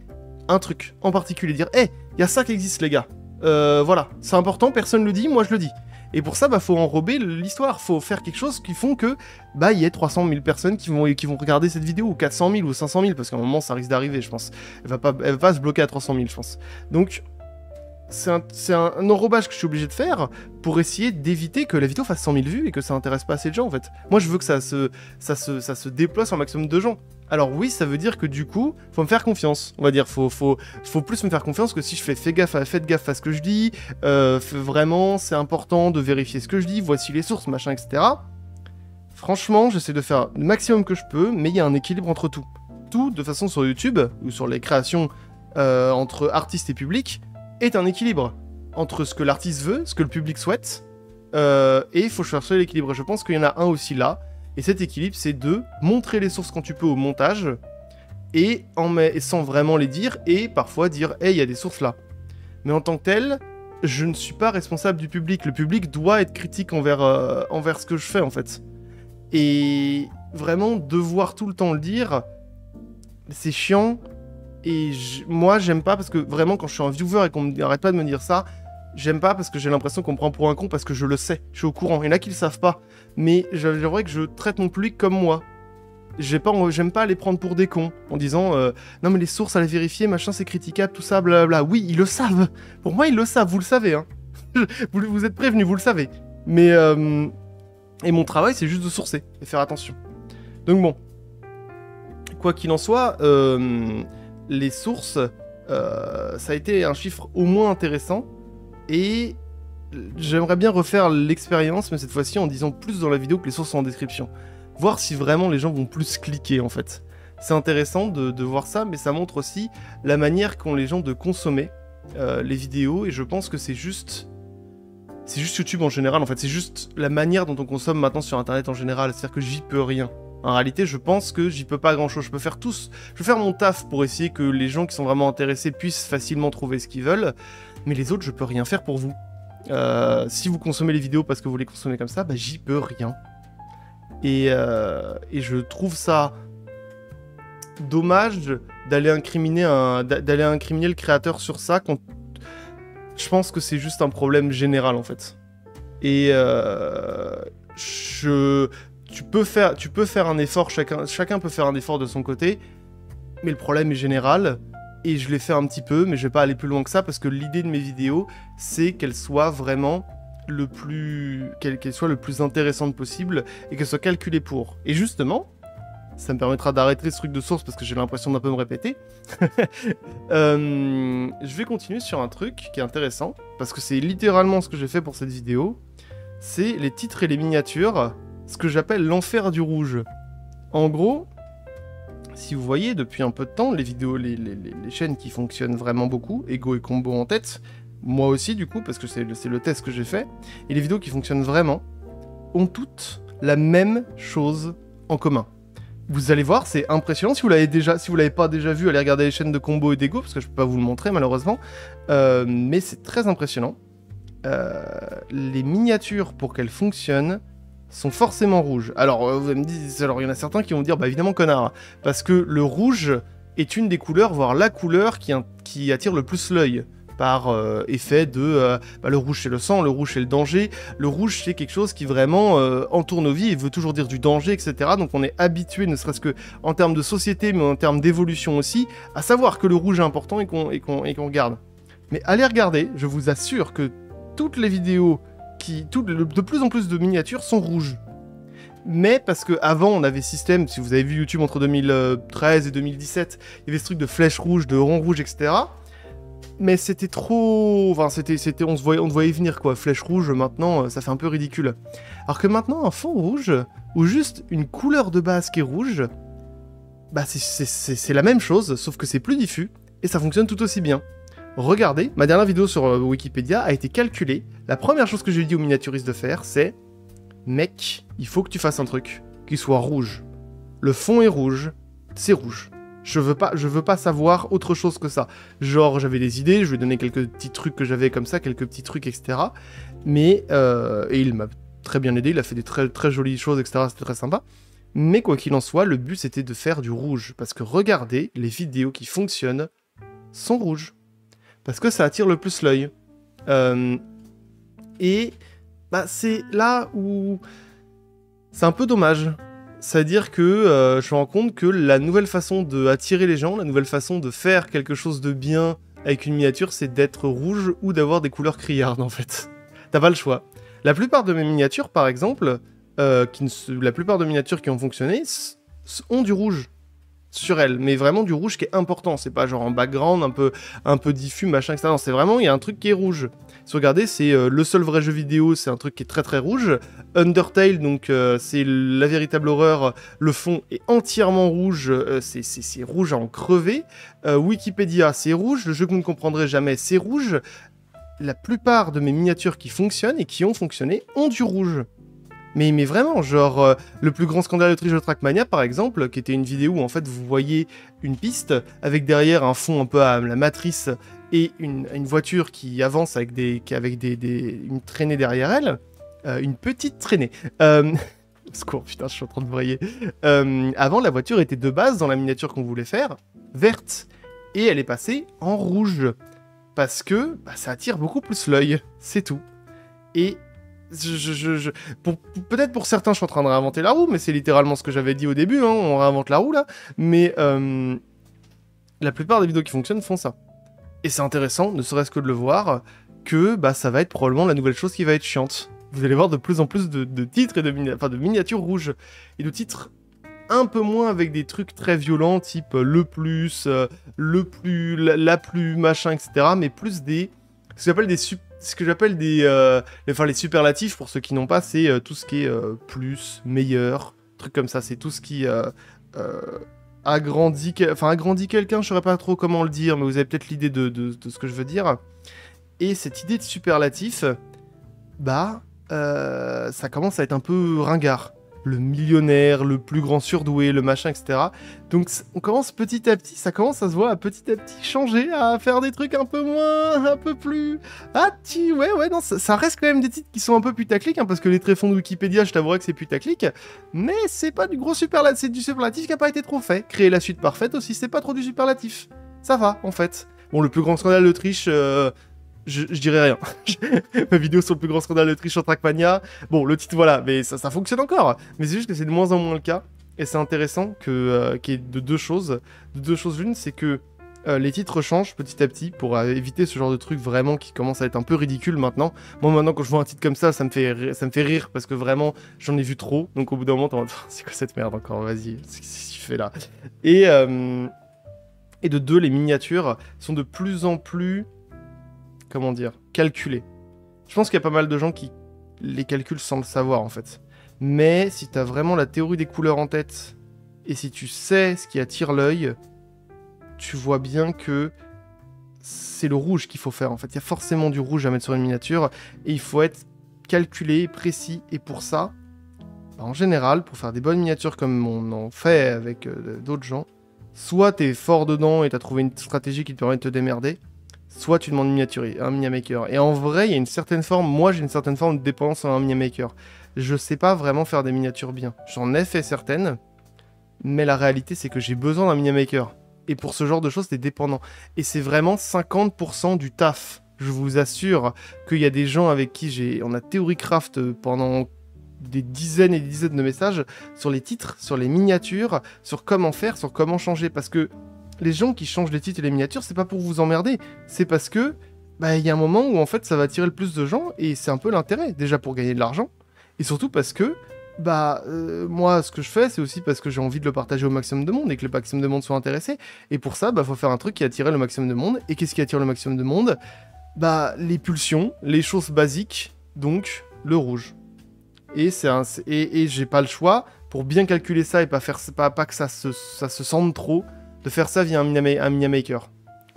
un truc en particulier. Dire, hey, il y a ça qui existe les gars. Voilà, c'est important, personne le dit, moi je le dis. Et pour ça, bah, faut enrober l'histoire, faut faire quelque chose qui font que, bah, il y ait 300 000 personnes qui vont regarder cette vidéo, ou 400 000, ou 500 000, parce qu'à un moment, ça risque d'arriver, je pense. Elle va pas se bloquer à 300 000, je pense. Donc, c'est un enrobage que je suis obligé de faire pour essayer d'éviter que la vidéo fasse 100 000 vues et que ça intéresse pas assez de gens, en fait. Moi, je veux que ça se déploie sur un maximum de gens. Alors oui, ça veut dire que du coup, faut me faire confiance. On va dire, faut plus me faire confiance que si je fais faites gaffe à ce que je dis, vraiment, c'est important de vérifier ce que je dis, voici les sources, machin, etc. Franchement, j'essaie de faire le maximum que je peux, mais il y a un équilibre entre tout. Tout, de façon sur YouTube, ou sur les créations entre artistes et public, est un équilibre entre ce que l'artiste veut, ce que le public souhaite, et il faut chercher l'équilibre. Je pense qu'il y en a un aussi là, et cet équilibre, c'est de montrer les sources quand tu peux au montage, et sans vraiment les dire, et parfois dire « Hey, il y a des sources là ». Mais en tant que tel, je ne suis pas responsable du public. Le public doit être critique envers ce que je fais, en fait. Et vraiment, devoir tout le temps le dire, c'est chiant. Et moi, j'aime pas, parce que vraiment, quand je suis un viewer et qu'on n'arrête pas de me dire ça, j'aime pas parce que j'ai l'impression qu'on me prend pour un con parce que je le sais, je suis au courant. Il y en a qui le savent pas. Mais j'aimerais que je traite mon public comme moi. J'aime pas les prendre pour des cons en disant non mais les sources à les vérifier, machin c'est critiquable, tout ça, blablabla. Oui, ils le savent. Pour moi, ils le savent, vous le savez. Hein. vous êtes prévenus, vous le savez. Mais et mon travail, c'est juste de sourcer et faire attention. Donc bon, quoi qu'il en soit, les sources, ça a été un chiffre au moins intéressant. Et j'aimerais bien refaire l'expérience, mais cette fois-ci en disant plus dans la vidéo que les sources sont en description. Voir si vraiment les gens vont plus cliquer, en fait. C'est intéressant de voir ça, mais ça montre aussi la manière qu'ont les gens de consommer les vidéos, et je pense que c'est juste YouTube en général, en fait. C'est juste la manière dont on consomme maintenant sur Internet en général, c'est-à-dire que j'y peux rien. En réalité, je pense que j'y peux pas grand-chose. Je peux faire mon taf pour essayer que les gens qui sont vraiment intéressés puissent facilement trouver ce qu'ils veulent, mais les autres, je peux rien faire pour vous. Si vous consommez les vidéos parce que vous les consommez comme ça, bah j'y peux rien. Et je trouve ça dommage d'aller incriminer le créateur sur ça quand je pense que c'est juste un problème général en fait. Et tu peux faire un effort, chacun peut faire un effort de son côté, mais le problème est général. Et je l'ai fait un petit peu, mais je vais pas aller plus loin que ça, parce que l'idée de mes vidéos, c'est qu'elles soient vraiment qu'elles soient le plus intéressantes possible, et qu'elles soient calculées pour. Et justement, ça me permettra d'arrêter ce truc de source, parce que j'ai l'impression d'un peu me répéter. Je vais continuer sur un truc qui est intéressant, parce que c'est littéralement ce que j'ai fait pour cette vidéo. C'est les titres et les miniatures, ce que j'appelle l'enfer du rouge. En gros... Si vous voyez, depuis un peu de temps, les vidéos, les chaînes qui fonctionnent vraiment beaucoup, Ego et Combo en tête, moi aussi du coup, parce que c'est le test que j'ai fait, et les vidéos qui fonctionnent vraiment, ont toutes la même chose en commun. Vous allez voir, c'est impressionnant, si vous l'avez pas déjà vu, allez regarder les chaînes de Combo et d'Ego, parce que je peux pas vous le montrer malheureusement, mais c'est très impressionnant. Les miniatures, pour qu'elles fonctionnent, sont forcément rouges. Alors, vous me dites, alors il y en a certains qui vont dire, bah évidemment connard, parce que le rouge est une des couleurs, voire la couleur qui attire le plus l'œil, par effet de, le rouge c'est le sang, le rouge c'est le danger, le rouge c'est quelque chose qui vraiment entoure nos vies et veut toujours dire du danger, etc. Donc on est habitué, ne serait-ce que en termes de société, mais en termes d'évolution aussi, à savoir que le rouge est important et qu'on regarde. Mais allez regarder, je vous assure que toutes les vidéos de plus en plus de miniatures sont rouges. Mais parce que avant on avait système, si vous avez vu YouTube entre 2013 et 2017, il y avait ce truc de flèches rouges, de ronds rouges, etc. Mais c'était trop... Enfin, on te voyait venir, quoi. Flèche rouge, maintenant, ça fait un peu ridicule. Alors que maintenant, un fond rouge, ou juste une couleur de base qui est rouge, bah c'est la même chose, sauf que c'est plus diffus, et ça fonctionne tout aussi bien. Regardez, ma dernière vidéo sur Wikipédia a été calculée. La première chose que j'ai dit aux miniaturistes de faire, c'est « Mec, il faut que tu fasses un truc qui soit rouge. Le fond est rouge, c'est rouge. Je veux pas savoir autre chose que ça. Genre, j'avais des idées, je lui ai donné quelques petits trucs que j'avais comme ça, quelques petits trucs, etc. Mais, et il m'a très bien aidé, il a fait des très, très jolies choses, etc. C'était très sympa. Mais quoi qu'il en soit, le but c'était de faire du rouge. Parce que regardez, les vidéos qui fonctionnent sont rouges. Parce que ça attire le plus l'œil. Et bah, c'est là où c'est un peu dommage. C'est-à-dire que je me rends compte que la nouvelle façon d'attirer les gens, la nouvelle façon de faire quelque chose de bien avec une miniature, c'est d'être rouge ou d'avoir des couleurs criardes en fait. T'as pas le choix. La plupart de mes miniatures, par exemple, la plupart de miniatures qui ont fonctionné ont du rouge sur elles, mais vraiment du rouge qui est important. C'est pas genre en background un peu diffus, machin, etc. Non, c'est vraiment, il y a un truc qui est rouge. Si vous regardez, c'est le seul vrai jeu vidéo, c'est un truc qui est très très rouge. Undertale, donc c'est la véritable horreur, le fond est entièrement rouge, c'est rouge à en crever. Wikipédia, c'est rouge, le jeu que vous ne comprendrez jamais, c'est rouge. La plupart de mes miniatures qui fonctionnent et qui ont fonctionné ont du rouge. Mais vraiment, genre, le plus grand scandale de triche de Trackmania, par exemple, qui était une vidéo où, en fait, vous voyez une piste, avec derrière un fond un peu à la matrice, et une voiture qui avance avec une traînée derrière elle, une petite traînée. Secours, putain, je suis en train de brailler. Avant, la voiture était de base, dans la miniature qu'on voulait faire, verte, et elle est passée en rouge, parce que bah, ça attire beaucoup plus l'œil, c'est tout. Et... peut-être pour certains, je suis en train de réinventer la roue, mais c'est littéralement ce que j'avais dit au début, hein, on réinvente la roue là. Mais la plupart des vidéos qui fonctionnent font ça. Et c'est intéressant, ne serait-ce que de le voir, que bah, ça va être probablement la nouvelle chose qui va être chiante. Vous allez voir de plus en plus de titres et de miniatures rouges. Et de titres un peu moins avec des trucs très violents, type le plus, la plus machin, etc. Mais plus ce que j'appelle les superlatifs, pour ceux qui n'ont pas, c'est tout ce qui est plus, meilleur, trucs comme ça. C'est tout ce qui agrandit quelqu'un, je saurais pas trop comment le dire, mais vous avez peut-être l'idée de ce que je veux dire. Et cette idée de superlatif, bah, ça commence à être un peu ringard. Le millionnaire, le plus grand surdoué, le machin, etc. Donc on commence petit à petit, ça commence à se voir à petit changer, à faire des trucs un peu moins, un peu plus... ouais, non, ça reste quand même des titres qui sont un peu putaclic, hein, parce que les tréfonds de Wikipédia, je t'avouerais que c'est putaclic, mais c'est pas du gros superlatif, c'est du superlatif qui a pas été trop fait. Créer la suite parfaite aussi, c'est pas trop du superlatif. Ça va, en fait. Bon, le plus grand scandale de triche... Je dirais rien. Ma vidéo sur le plus grand scandale de triche en Trackmania. Bon, le titre, voilà, mais ça fonctionne encore. Mais c'est juste que c'est de moins en moins le cas. Et c'est intéressant qu'il y ait de deux choses. De deux choses l'une, c'est que les titres changent petit à petit pour éviter ce genre de truc vraiment qui commence à être un peu ridicule maintenant. Moi, maintenant, quand je vois un titre comme ça me fait rire parce que vraiment, j'en ai vu trop. Donc, au bout d'un moment, t'es en mode, c'est quoi cette merde encore? Vas-y, qu'est-ce que tu fais là? Et de deux, les miniatures sont de plus en plus... comment dire, calculé. Je pense qu'il y a pas mal de gens qui les calculent sans le savoir, en fait. Mais si t'as vraiment la théorie des couleurs en tête, et si tu sais ce qui attire l'œil, tu vois bien que c'est le rouge qu'il faut faire, en fait. Il y a forcément du rouge à mettre sur une miniature, et il faut être calculé, précis, et pour ça, bah, en général, pour faire des bonnes miniatures comme on en fait avec d'autres gens, soit t'es fort dedans et t'as trouvé une stratégie qui te permet de te démerder, soit tu demandes un miniamaker. Et en vrai, il y a une certaine forme, moi j'ai une certaine forme de dépendance à un miniamaker. Je sais pas vraiment faire des miniatures bien. J'en ai fait certaines, mais la réalité c'est que j'ai besoin d'un miniamaker. Et pour ce genre de choses, t'es dépendant. Et c'est vraiment 50% du taf. Je vous assure qu'il y a des gens avec qui on a theorycraft pendant des dizaines et des dizaines de messages sur les titres, sur les miniatures, sur comment faire, sur comment changer. Parce que les gens qui changent les titres et les miniatures, c'est pas pour vous emmerder, c'est parce que bah il y a un moment où en fait ça va attirer le plus de gens et c'est un peu l'intérêt, déjà pour gagner de l'argent et surtout parce que bah moi ce que je fais c'est aussi parce que j'ai envie de le partager au maximum de monde et que le maximum de monde soit intéressé et pour ça bah faut faire un truc qui attire le maximum de monde et qu'est-ce qui attire le maximum de monde? Bah les pulsions, les choses basiques, donc le rouge. Et j'ai pas le choix pour bien calculer ça et pas que ça se sente trop. De faire ça via un miniamaker.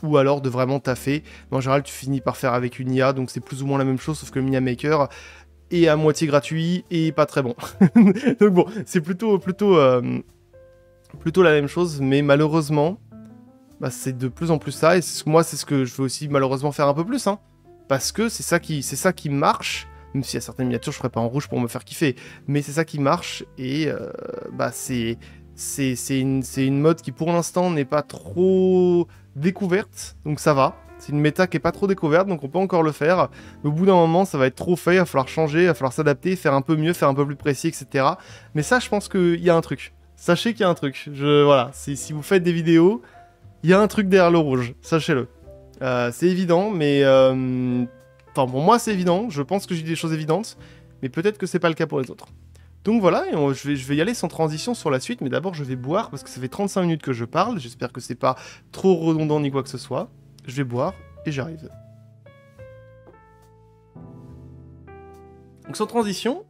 Ou alors de vraiment taffer. Mais en général, tu finis par faire avec une IA, donc c'est plus ou moins la même chose, sauf que le miniamaker est à moitié gratuit et pas très bon. Donc bon, c'est plutôt plutôt la même chose, mais malheureusement, bah, c'est de plus en plus ça, et moi c'est ce que je veux aussi malheureusement faire un peu plus, hein, parce que c'est ça qui marche, même s'il y a certaines miniatures je ferai pas en rouge pour me faire kiffer, mais c'est ça qui marche, et bah c'est une mode qui pour l'instant n'est pas trop découverte, donc ça va. C'est une méta qui est pas trop découverte, donc on peut encore le faire. Mais au bout d'un moment, ça va être trop fait, il va falloir changer, il va falloir s'adapter, faire un peu mieux, faire un peu plus précis, etc. Mais ça, je pense qu'il y a un truc. Sachez qu'il y a un truc. Voilà, si vous faites des vidéos, il y a un truc derrière le rouge, sachez-le. C'est évident, mais... Enfin, pour moi, c'est évident. Je pense que j'ai dit des choses évidentes, mais peut-être que c'est pas le cas pour les autres. Donc voilà, et je vais y aller sans transition sur la suite, mais d'abord je vais boire, parce que ça fait 35 minutes que je parle, j'espère que c'est pas trop redondant ni quoi que ce soit. Je vais boire, et j'arrive. Donc sans transition,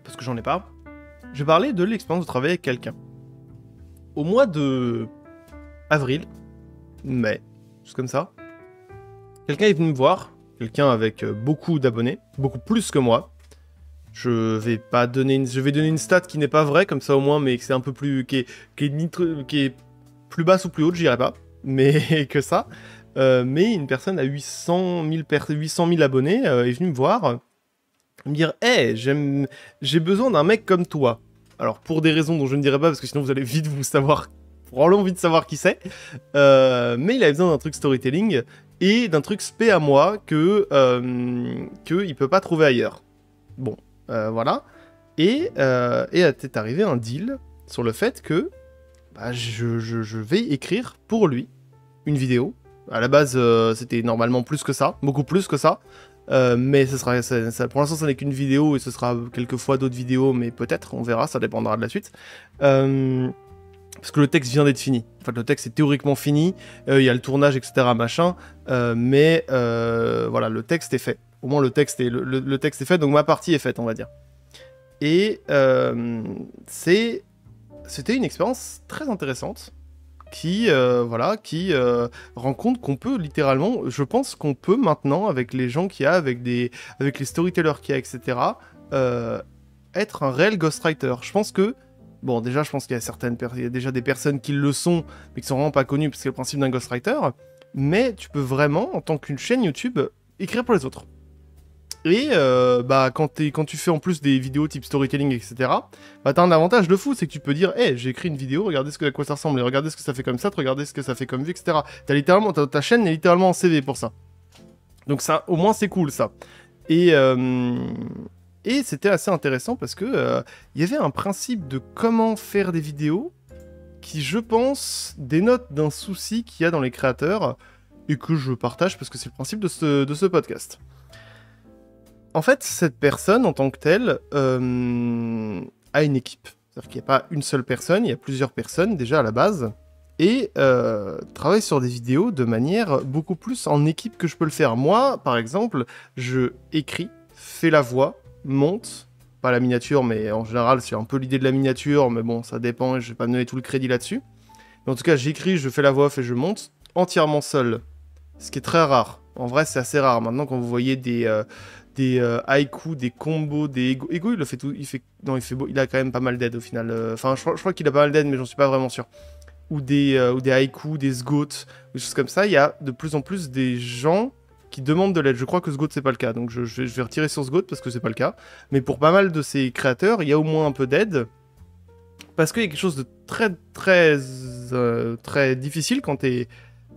parce que j'en ai pas, je vais parler de l'expérience de travailler avec quelqu'un. Au mois de... avril, mai, juste comme ça, quelqu'un est venu me voir, quelqu'un avec beaucoup d'abonnés, beaucoup plus que moi. Je vais donner une stat qui n'est pas vraie, comme ça au moins, mais c'est un peu plus... qui est plus basse ou plus haute, je dirais pas, mais que ça. Mais une personne à 800 000 abonnés est venue me voir, me dire « Hey, j'ai besoin d'un mec comme toi ». Alors, pour des raisons dont je ne dirai pas, parce que sinon vous allez vite probablement envie de savoir qui c'est. Mais il avait besoin d'un truc storytelling et d'un truc spé à moi que il peut pas trouver ailleurs. Bon, voilà. Et est arrivé un deal sur le fait que bah, je vais écrire pour lui une vidéo. À la base, c'était normalement plus que ça, beaucoup plus que ça. Mais ce sera, pour l'instant, ça n'est qu'une vidéo et ce sera quelquefois d'autres vidéos, mais peut-être, on verra, ça dépendra de la suite. Parce que le texte vient d'être fini. Enfin, le texte est théoriquement fini, il y a le tournage, etc. machin, mais voilà, le texte est fait. Au moins, le texte est fait, donc ma partie est faite, on va dire. Et c'était une expérience très intéressante qui rend compte qu'on peut littéralement, je pense qu'on peut maintenant, avec les gens qu'il y a, avec les storytellers qu'il y a, etc., être un réel ghostwriter. Je pense que bon, déjà, je pense qu'il y a déjà des personnes qui le sont, mais qui sont vraiment pas connues, parce que c'est le principe d'un ghostwriter. Mais tu peux vraiment, en tant qu'une chaîne YouTube, écrire pour les autres. Et bah, quand tu fais en plus des vidéos type storytelling, etc., bah, t'as un avantage de fou, c'est que tu peux dire « Hey, j'ai écrit une vidéo, regardez à quoi ça ressemble, et regardez ce que ça fait comme ça, regardez ce que ça fait comme vue, etc. » Ta chaîne est littéralement en CV pour ça. Donc ça, au moins, c'est cool, ça. Et c'était assez intéressant parce que y avait un principe de comment faire des vidéos qui, je pense, dénote d'un souci qu'il y a dans les créateurs et que je partage parce que c'est le principe de ce podcast. En fait, cette personne, en tant que telle, a une équipe. C'est-à-dire qu'il n'y a pas une seule personne, il y a plusieurs personnes déjà à la base, et travaille sur des vidéos de manière beaucoup plus en équipe que je peux le faire. Moi, par exemple, je écris, fais la voix, monte, pas la miniature, mais en général, c'est un peu l'idée de la miniature, mais bon, ça dépend, et je vais pas me donner tout le crédit là-dessus. Mais en tout cas, j'écris, je fais la voix off et je monte, entièrement seul. Ce qui est très rare. En vrai, c'est assez rare. Maintenant, quand vous voyez des haïkus, des combos, des Ego, il le fait tout. Il a quand même pas mal d'aide au final. Enfin, je crois qu'il a pas mal d'aide, mais j'en suis pas vraiment sûr. Ou des haïkus, des sgots, des choses comme ça. Il y a de plus en plus des gens qui demandent de l'aide. Je crois que Sgoat c'est pas le cas, donc je vais retirer sur Sgoat parce que c'est pas le cas. Mais pour pas mal de ces créateurs, il y a au moins un peu d'aide. Parce qu'il y a quelque chose de très difficile quand t'es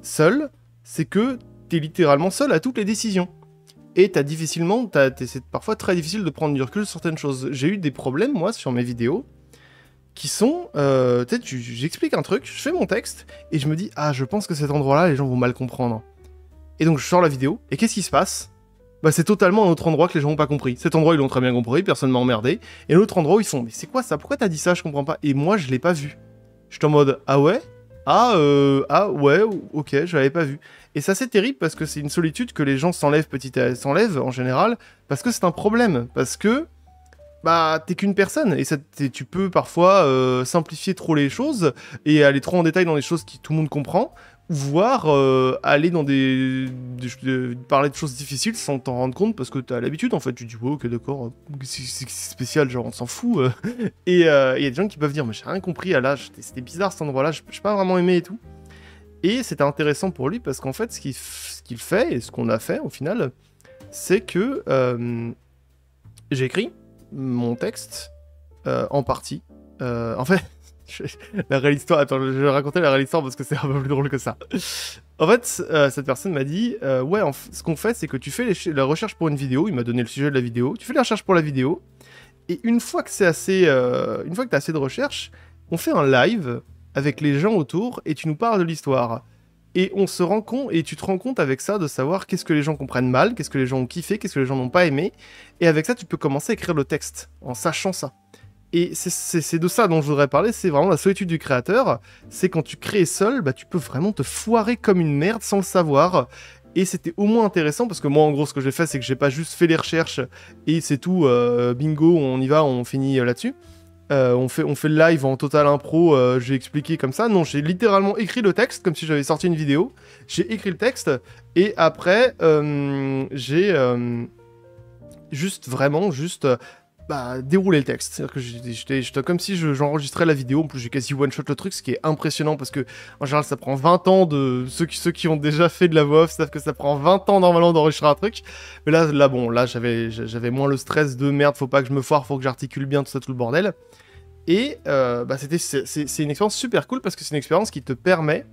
seul, c'est que t'es littéralement seul à toutes les décisions. Et c'est parfois très difficile de prendre du recul sur certaines choses. J'ai eu des problèmes, moi, sur mes vidéos, qui sont... j'explique un truc, je fais mon texte, et je me dis, ah, je pense que cet endroit-là, les gens vont mal comprendre. Et donc je sors la vidéo, et qu'est-ce qui se passe? Bah c'est totalement un autre endroit que les gens n'ont pas compris. Cet endroit, ils l'ont très bien compris, personne m'a emmerdé. Et l'autre endroit où ils font, mais c'est quoi ça? Pourquoi t'as dit ça? Je comprends pas. Et moi, je l'ai pas vu. J'étais en mode, ah ouais? Ah ouais, ok, je l'avais pas vu. Et ça c'est terrible parce que c'est une solitude que les gens s'enlèvent en général, parce que c'est un problème, parce que bah t'es qu'une personne, et tu peux parfois simplifier trop les choses, et aller trop en détail dans les choses qui tout le monde comprend, voire aller dans parler de choses difficiles sans t'en rendre compte parce que t'as l'habitude en fait. Tu dis ouais, ok d'accord, c'est spécial, genre on s'en fout. Et il y a des gens qui peuvent dire mais j'ai rien compris, là c'était bizarre cet endroit-là, j'ai pas vraiment aimé et tout. Et c'était intéressant pour lui parce qu'en fait ce qu'il fait et ce qu'on a fait au final, c'est que j'ai écrit mon texte en partie. En fait, la réelle histoire, attends, je vais raconter la réelle histoire parce que c'est un peu plus drôle que ça. En fait, cette personne m'a dit ouais, ce qu'on fait, c'est que tu fais la recherche pour une vidéo. Il m'a donné le sujet de la vidéo. Tu fais la recherche pour la vidéo. Et une fois que c'est assez, une fois que t'as assez de recherche, on fait un live avec les gens autour et tu nous parles de l'histoire. Et on se rend compte, et tu te rends compte avec ça de savoir qu'est-ce que les gens comprennent mal, qu'est-ce que les gens ont kiffé, qu'est-ce que les gens n'ont pas aimé. Et avec ça, tu peux commencer à écrire le texte en sachant ça. Et c'est de ça dont je voudrais parler, c'est vraiment la solitude du créateur. C'est quand tu crées seul, bah, tu peux vraiment te foirer comme une merde sans le savoir. Et c'était au moins intéressant parce que moi, en gros, ce que j'ai fait, c'est que j'ai pas juste fait les recherches et c'est tout, bingo, on y va, on finit là-dessus. On fait le live en total impro, j'ai expliqué comme ça. Non, j'ai littéralement écrit le texte comme si j'avais sorti une vidéo. J'ai écrit le texte et après, j'ai juste déroulé le texte. C'est-à-dire que j'étais comme si j'enregistrais la vidéo. En plus, j'ai quasi one-shot le truc, ce qui est impressionnant parce que en général, ça prend 20 ans de... Ceux qui ont déjà fait de la voix off savent que ça prend 20 ans normalement d'enregistrer un truc. Mais là, bon, j'avais moins le stress de merde, faut pas que je me foire, faut que j'articule bien tout ça, tout le bordel. Et c'est une expérience super cool parce que c'est une expérience qui te permet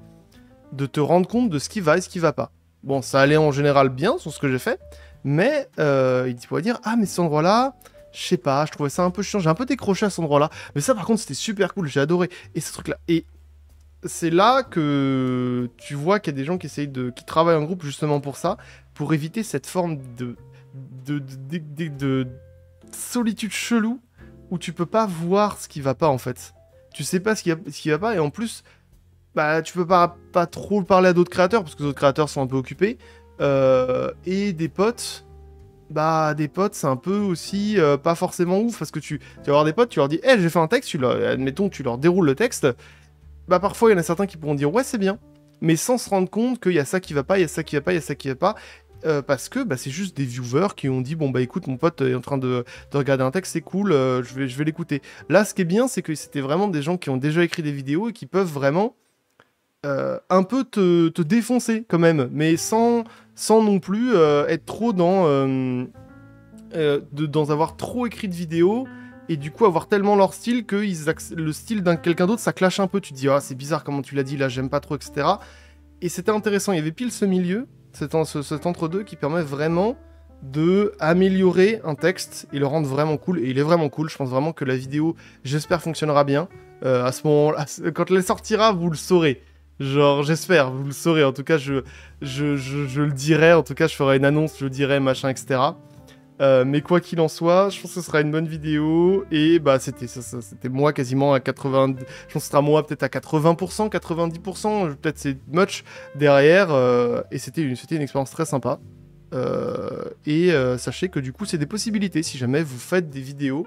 de te rendre compte de ce qui va et ce qui va pas. Bon, ça allait en général bien sur ce que j'ai fait, mais il pourrait dire « Ah, mais cet endroit-là, je sais pas, je trouvais ça un peu chiant, j'ai un peu décroché à cet endroit-là. » Mais ça, par contre, c'était super cool, j'ai adoré. Et ce truc-là... Et c'est là que tu vois qu'il y a des gens qui travaillent en groupe justement pour ça, pour éviter cette forme de solitude chelou où tu peux pas voir ce qui va pas en fait. Tu sais pas ce qui va pas et en plus, bah tu peux pas trop parler à d'autres créateurs parce que d'autres créateurs sont un peu occupés. Et des potes, c'est un peu aussi pas forcément ouf parce que tu vas avoir des potes, tu leur dis, hey, j'ai fait un texte, admettons, tu leur déroules le texte. Bah parfois il y en a certains qui pourront dire ouais c'est bien, mais sans se rendre compte qu'il y a ça qui va pas, il y a ça qui va pas, il y a ça qui va pas, parce que c'est juste des viewers qui ont dit bon bah écoute mon pote est en train de regarder un texte, c'est cool, je vais l'écouter. Là ce qui est bien c'est que c'était vraiment des gens qui ont déjà écrit des vidéos et qui peuvent vraiment un peu te défoncer quand même, mais sans non plus être trop dans avoir trop écrit de vidéos. Et du coup avoir tellement leur style que le style d'un quelqu'un d'autre ça clash un peu, tu te dis ah c'est bizarre comment tu l'as dit là, j'aime pas trop, etc. Et c'était intéressant, il y avait pile ce milieu, cet entre-deux qui permet vraiment de améliorer un texte et le rendre vraiment cool, et il est vraiment cool, je pense vraiment que la vidéo j'espère fonctionnera bien, à ce moment-là, quand elle sortira vous le saurez, genre j'espère, vous le saurez, en tout cas je le dirai, en tout cas je ferai une annonce, je le dirai machin etc. Mais quoi qu'il en soit, je pense que ce sera une bonne vidéo. Et c'était moi quasiment à 80... Je pense que ce sera moi peut-être à 80%, 90%, peut-être c'est much derrière. Et c'était une expérience très sympa. Sachez que du coup, c'est des possibilités si jamais vous faites des vidéos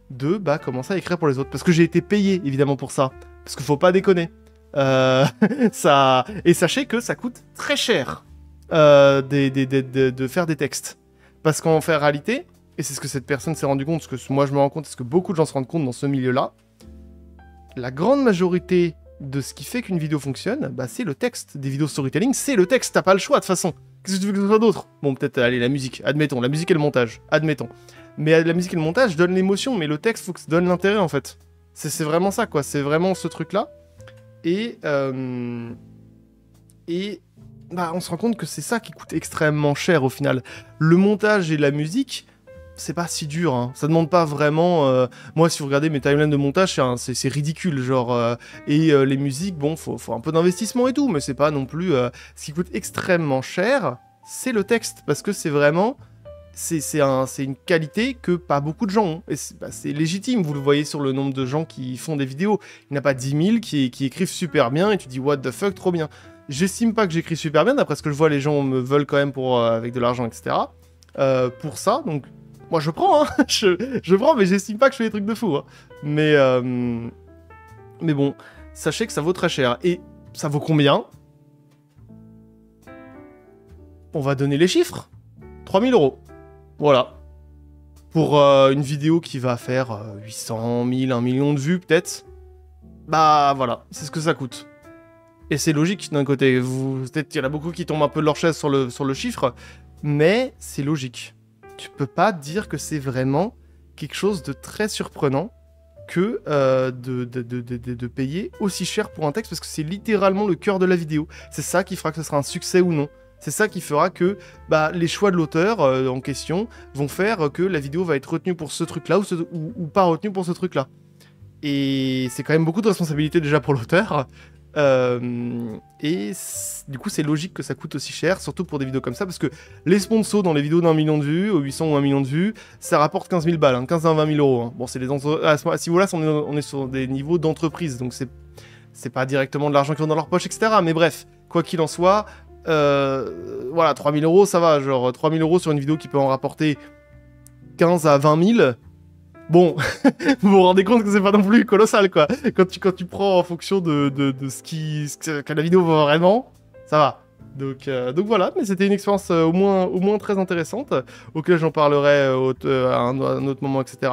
de commencer à écrire pour les autres. Parce que j'ai été payé évidemment pour ça. Parce qu'il faut pas déconner. Et sachez que ça coûte très cher de faire des textes. Parce qu'en fait, réalité, et c'est ce que cette personne s'est rendu compte, ce que moi je me rends compte, c'est ce que beaucoup de gens se rendent compte dans ce milieu-là, la grande majorité de ce qui fait qu'une vidéo fonctionne, c'est le texte. Des vidéos storytelling, c'est le texte, t'as pas le choix de toute façon. Qu'est-ce que tu veux que ce soit d'autre? Bon, peut-être, allez, la musique, admettons, la musique et le montage, admettons. Mais la musique et le montage donnent l'émotion, mais le texte, faut que ça donne l'intérêt en fait. C'est vraiment ça, quoi, c'est vraiment ce truc-là. On se rend compte que c'est ça qui coûte extrêmement cher au final. Le montage et la musique, c'est pas si dur, hein. Ça demande pas vraiment... Moi, si vous regardez mes timelines de montage, c'est ridicule, genre... les musiques, bon, faut un peu d'investissement et tout, mais c'est pas non plus... Ce qui coûte extrêmement cher, c'est le texte, parce que c'est vraiment... C'est une qualité que pas beaucoup de gens ont. Et c'est légitime, vous le voyez sur le nombre de gens qui font des vidéos. Il n'y en a pas 10 000 qui écrivent super bien, et tu dis, what the fuck, trop bien. J'estime pas que j'écris super bien, d'après ce que je vois, les gens me veulent quand même avec de l'argent, etc. Pour ça, donc, moi je prends, hein, je prends, mais j'estime pas que je fais des trucs de fou. Hein. Mais bon, sachez que ça vaut très cher. Et ça vaut combien? on va donner les chiffres. 3000 euros. Voilà. Pour une vidéo qui va faire 800 000, 1 million de vues peut-être. Bah voilà, c'est ce que ça coûte. Et c'est logique d'un côté. Peut-être qu'il y en a beaucoup qui tombent un peu de leur chaise sur le chiffre, mais c'est logique. Tu peux pas dire que c'est vraiment quelque chose de très surprenant que de payer aussi cher pour un texte, parce que c'est littéralement le cœur de la vidéo. C'est ça qui fera que ce sera un succès ou non. C'est ça qui fera que les choix de l'auteur en question vont faire que la vidéo va être retenue pour ce truc-là ou pas retenue pour ce truc-là. Et c'est quand même beaucoup de responsabilité déjà pour l'auteur. Et du coup, c'est logique que ça coûte aussi cher, surtout pour des vidéos comme ça, parce que les sponsors dans les vidéos d'1 million de vues, 800 ou 1 million de vues, ça rapporte 15 000 balles, hein, 15 à 20 000 euros. Hein. Bon, c'est à ce niveau-là, on est sur des niveaux d'entreprise, donc c'est pas directement de l'argent qu'ils ont dans leur poche, etc. Mais bref, quoi qu'il en soit, voilà, 3 000 euros, ça va. Genre, 3 000 euros sur une vidéo qui peut en rapporter 15 à 20 000. Bon, vous vous rendez compte que c'est pas non plus colossal, quoi. Quand tu prends en fonction de ce que la vidéo vaut vraiment, ça va. Donc voilà, mais c'était une expérience au moins très intéressante, auquel j'en parlerai à un autre moment, etc.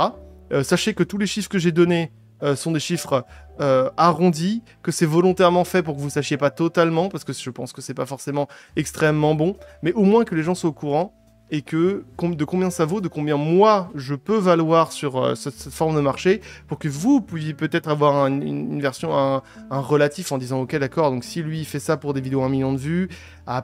Sachez que tous les chiffres que j'ai donnés sont des chiffres arrondis, que c'est volontairement fait pour que vous sachiez pas totalement, parce que je pense que c'est pas forcément extrêmement bon, mais au moins que les gens soient au courant, et que de combien ça vaut, de combien moi je peux valoir sur cette forme de marché, pour que vous puissiez peut-être avoir une version, un relatif en disant ok d'accord, donc si lui il fait ça pour des vidéos 1 million de vues,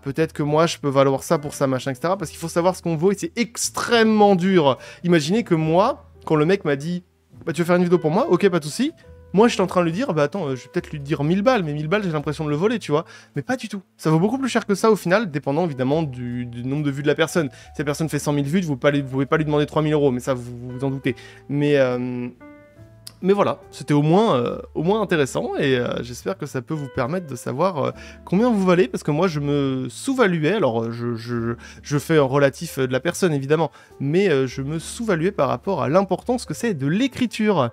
peut-être que moi je peux valoir ça pour ça machin, etc. Parce qu'il faut savoir ce qu'on vaut et c'est extrêmement dur. Imaginez que moi, quand le mec m'a dit tu veux faire une vidéo pour moi, ok pas de soucis. Moi, j'étais en train de lui dire, attends, je vais peut-être lui dire 1000 balles, mais 1000 balles, j'ai l'impression de le voler, tu vois. Mais pas du tout. Ça vaut beaucoup plus cher que ça au final, dépendant évidemment du nombre de vues de la personne. Si la personne fait 100 000 vues, vous pouvez pas lui demander 3000 euros, mais ça, vous vous en doutez. Mais voilà, c'était au moins intéressant, et j'espère que ça peut vous permettre de savoir combien vous valez, parce que moi, je me sous-valuais, alors je fais un relatif de la personne, évidemment, mais je me sous-valuais par rapport à l'importance que c'est de l'écriture.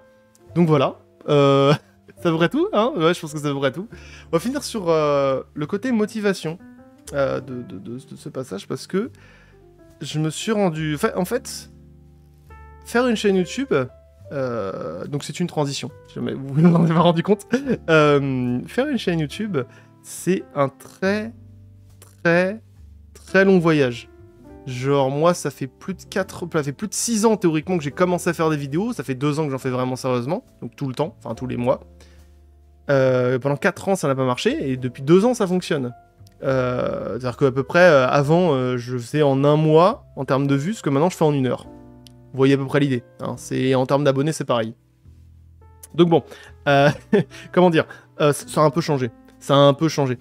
Donc voilà. Ça devrait tout, hein. Ouais, je pense que ça devrait tout. On va finir sur le côté motivation de ce passage, parce que je me suis rendu... En fait, faire une chaîne YouTube, donc c'est une transition, si jamais vous vous en avez pas rendu compte. Faire une chaîne YouTube, c'est un très, très, très long voyage. Genre, moi, ça fait plus de 6 ans, théoriquement, que j'ai commencé à faire des vidéos. Ça fait 2 ans que j'en fais vraiment sérieusement. Donc, tout le temps. Enfin, tous les mois. Pendant 4 ans, ça n'a pas marché. Et depuis 2 ans, ça fonctionne. C'est-à-dire qu'à peu près, avant, je faisais en 1 mois, en termes de vues, ce que maintenant, je fais en 1 heure. Vous voyez à peu près l'idée. Hein. En termes d'abonnés, c'est pareil. Donc, bon. Comment dire, ça a un peu changé.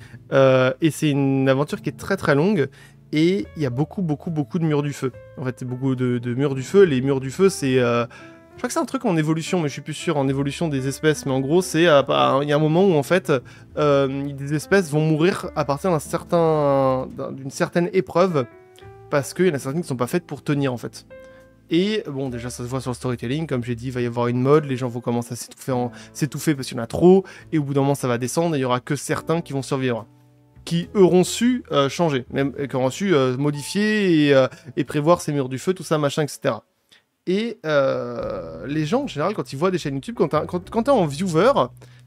Et c'est une aventure qui est très, très longue. Et il y a beaucoup de murs du feu. En fait, c'est beaucoup de murs du feu. Les murs du feu, c'est... Je crois que c'est un truc en évolution, mais je suis plus sûr, en évolution des espèces. Mais en gros, il y a un moment où, en fait, des espèces vont mourir à partir d'une certaine épreuve, parce qu'il y en a certaines qui ne sont pas faites pour tenir, en fait. Et bon, déjà, ça se voit sur le storytelling. Comme j'ai dit, il va y avoir une mode. Les gens vont commencer à s'étouffer parce qu'il y en a trop. Et au bout d'un moment, ça va descendre et il n'y aura que certains qui vont survivre, qui auront su changer, même qui auront su modifier et prévoir ces murs du feu, tout ça, machin, etc. Et les gens, en général, quand ils voient des chaînes YouTube, quand t'es en viewer,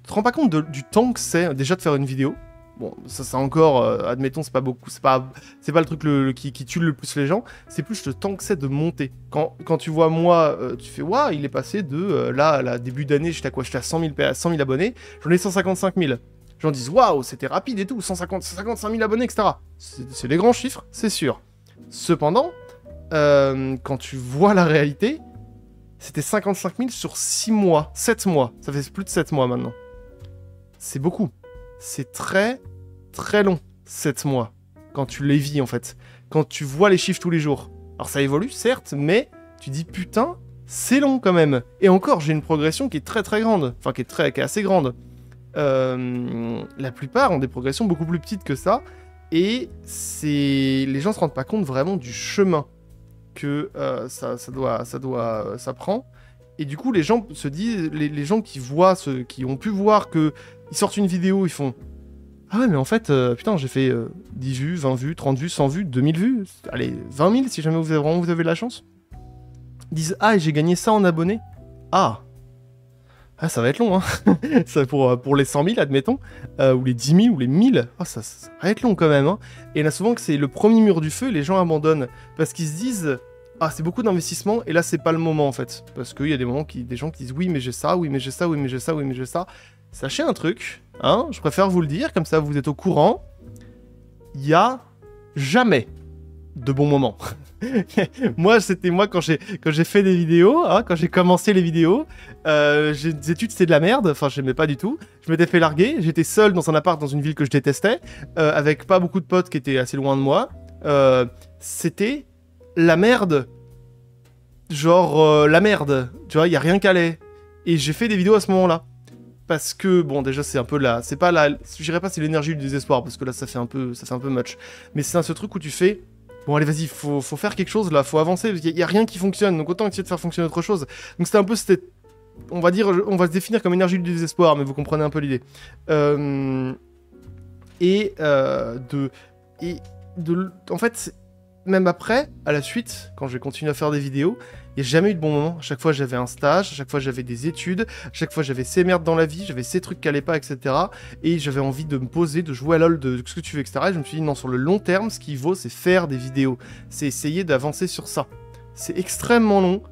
tu te rends pas compte du temps que c'est déjà de faire une vidéo. Bon, ça encore, admettons, c'est pas beaucoup, c'est pas le truc qui tue le plus les gens, c'est plus le temps que c'est de monter. Quand tu vois moi, tu fais, waouh, il est passé de, là, début d'année, j'étais à 100 000 abonnés, j'en ai 155 000. Les gens disent waouh, c'était rapide et tout, 155 000 abonnets, etc. C'est des grands chiffres, c'est sûr. Cependant, quand tu vois la réalité, c'était 55 000 sur 6 mois, 7 mois. Ça fait plus de 7 mois maintenant. C'est beaucoup. C'est très, très long, 7 mois. Quand tu les vis, en fait. Quand tu vois les chiffres tous les jours. Alors ça évolue, certes, mais tu dis putain, c'est long quand même. Et encore, j'ai une progression qui est très très grande. Enfin, qui est assez grande. La plupart ont des progressions beaucoup plus petites que ça, et les gens se rendent pas compte vraiment du chemin que ça prend. Et du coup, les gens se disent, les gens qui ont pu voir que ils sortent une vidéo, ils font Ah ouais, mais en fait, putain, j'ai fait 10 vues, 20 vues, 30 vues, 100 vues, 2000 vues. Allez, 20 000 si jamais vous avez de la chance. Ils disent, ah, et j'ai gagné ça en abonnés. Ah. Ah, ça va être long, hein. Ça, pour les 100 000, admettons, ou les 10 000, ou les 1000. Oh, ça va être long quand même, hein. Et là, souvent que c'est le premier mur du feu, les gens abandonnent. Parce qu'ils se disent, ah, c'est beaucoup d'investissement, et là, c'est pas le moment, en fait. Parce qu'il y a des moments des gens qui disent, oui, mais j'ai ça, oui, mais j'ai ça, oui, mais j'ai ça, oui, mais j'ai ça. Sachez un truc, hein, je préfère vous le dire, comme ça, vous êtes au courant. Il y a jamais de bons moments. Moi, c'était moi quand j'ai fait des vidéos, hein, quand j'ai commencé les vidéos, des études c'était de la merde, enfin j'aimais pas du tout. Je m'étais fait larguer, j'étais seul dans un appart dans une ville que je détestais, avec pas beaucoup de potes qui étaient assez loin de moi. C'était la merde, genre la merde, tu vois, y a rien qui allait. Et j'ai fait des vidéos à ce moment-là. Parce que, bon, déjà, c'est un peu là. C'est pas la. Je dirais pas c'est l'énergie du désespoir, parce que là, ça fait un peu much. Mais c'est ce truc où tu fais. Bon, allez, vas-y, faut faire quelque chose là, faut avancer. Il y a rien qui fonctionne, donc autant essayer de faire fonctionner autre chose. Donc c'était un peu. On va dire. On va se définir comme énergie du désespoir, mais vous comprenez un peu l'idée. En fait, même après, à la suite, quand j'ai continué à faire des vidéos, il n'y a jamais eu de bon moment. À chaque fois, j'avais un stage, à chaque fois, j'avais des études, à chaque fois, j'avais ces merdes dans la vie, j'avais ces trucs qui allaient pas, etc. Et j'avais envie de me poser, de jouer à LoL, de ce que tu veux, etc. Et je me suis dit, non, sur le long terme, ce qu'il vaut, c'est faire des vidéos. C'est essayer d'avancer sur ça. C'est extrêmement long,